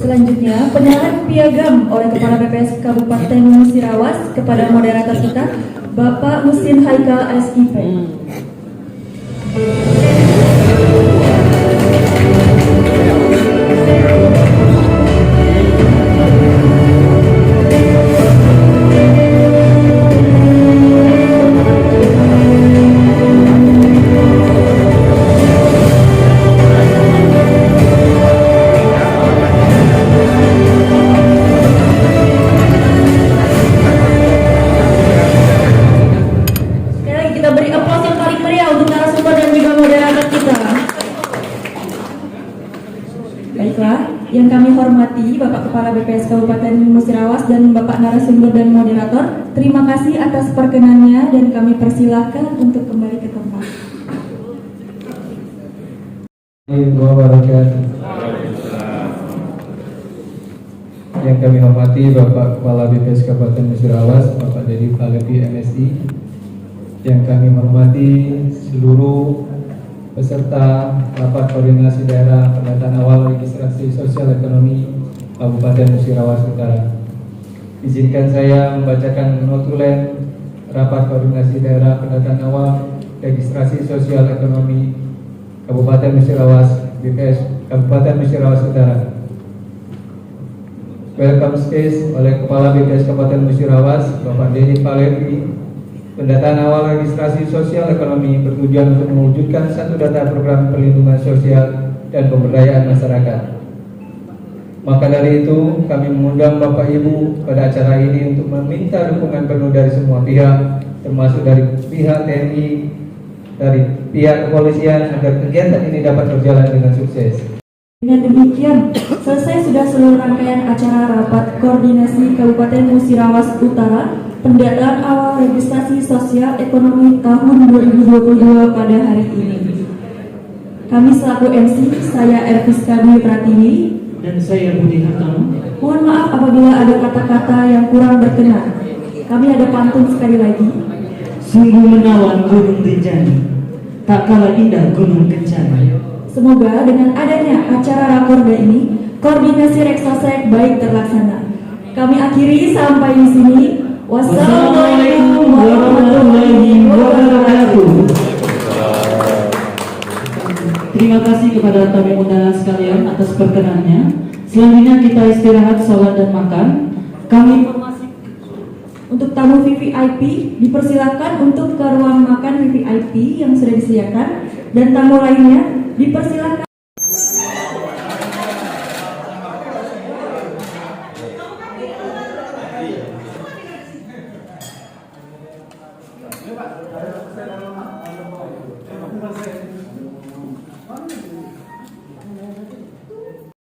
Selanjutnya, penyerahan piagam oleh Kepala BPS Kabupaten Musirawas kepada moderator kita, Bapak Musin Haikal SIP. Yang kami hormati Bapak Kepala BPS Kabupaten Musirawas dan Bapak narasumber dan moderator, terima kasih atas perkenannya dan kami persilahkan untuk kembali ke tempat. Yang kami hormati Bapak Kepala BPS Kabupaten Musirawas, Bapak Dedi Palevi MSI. Yang kami hormati seluruh peserta rapat koordinasi daerah pendataan awal registrasi sosial ekonomi Kabupaten Musirawas Utara. Izinkan saya membacakan notulen rapat koordinasi daerah pendataan awal registrasi sosial ekonomi Kabupaten Musirawas BPS Kabupaten Musirawas Utara. Welcome speech oleh Kepala BPS Kabupaten Musirawas, Bapak Dedi Palevi. Pendataan awal registrasi sosial ekonomi bertujuan untuk mewujudkan satu data program perlindungan sosial dan pemberdayaan masyarakat. Maka dari itu, kami mengundang Bapak Ibu pada acara ini untuk meminta dukungan penuh dari semua pihak, termasuk dari pihak TNI, dari pihak kepolisian, agar kegiatan ini dapat berjalan dengan sukses. Dengan demikian, selesai sudah seluruh rangkaian acara rapat koordinasi Kabupaten Musirawas Utara pendataan awal registrasi sosial ekonomi tahun 2022 pada hari ini. Kami selaku MC, saya Erviska Dwi Pratiwi Dan saya Budi Hartono. Mohon maaf apabila ada kata-kata yang kurang berkenan. Kami ada pantun sekali lagi. Sungguh menawan gunung Rinjani, tak kalah indah gunung Kencana. Semoga dengan adanya acara Rakorda ini, koordinasi Reksosek baik terlaksana. Kami akhiri sampai di sini. Wassalamualaikum warahmatullahi wabarakatuh. Terima kasih kepada tamu undangan sekalian atas perkenannya. Selanjutnya kita istirahat, sholat dan makan. Kami untuk tamu VVIP dipersilakan untuk ke ruang makan VVIP yang sudah disediakan, dan tamu lainnya dipersilakan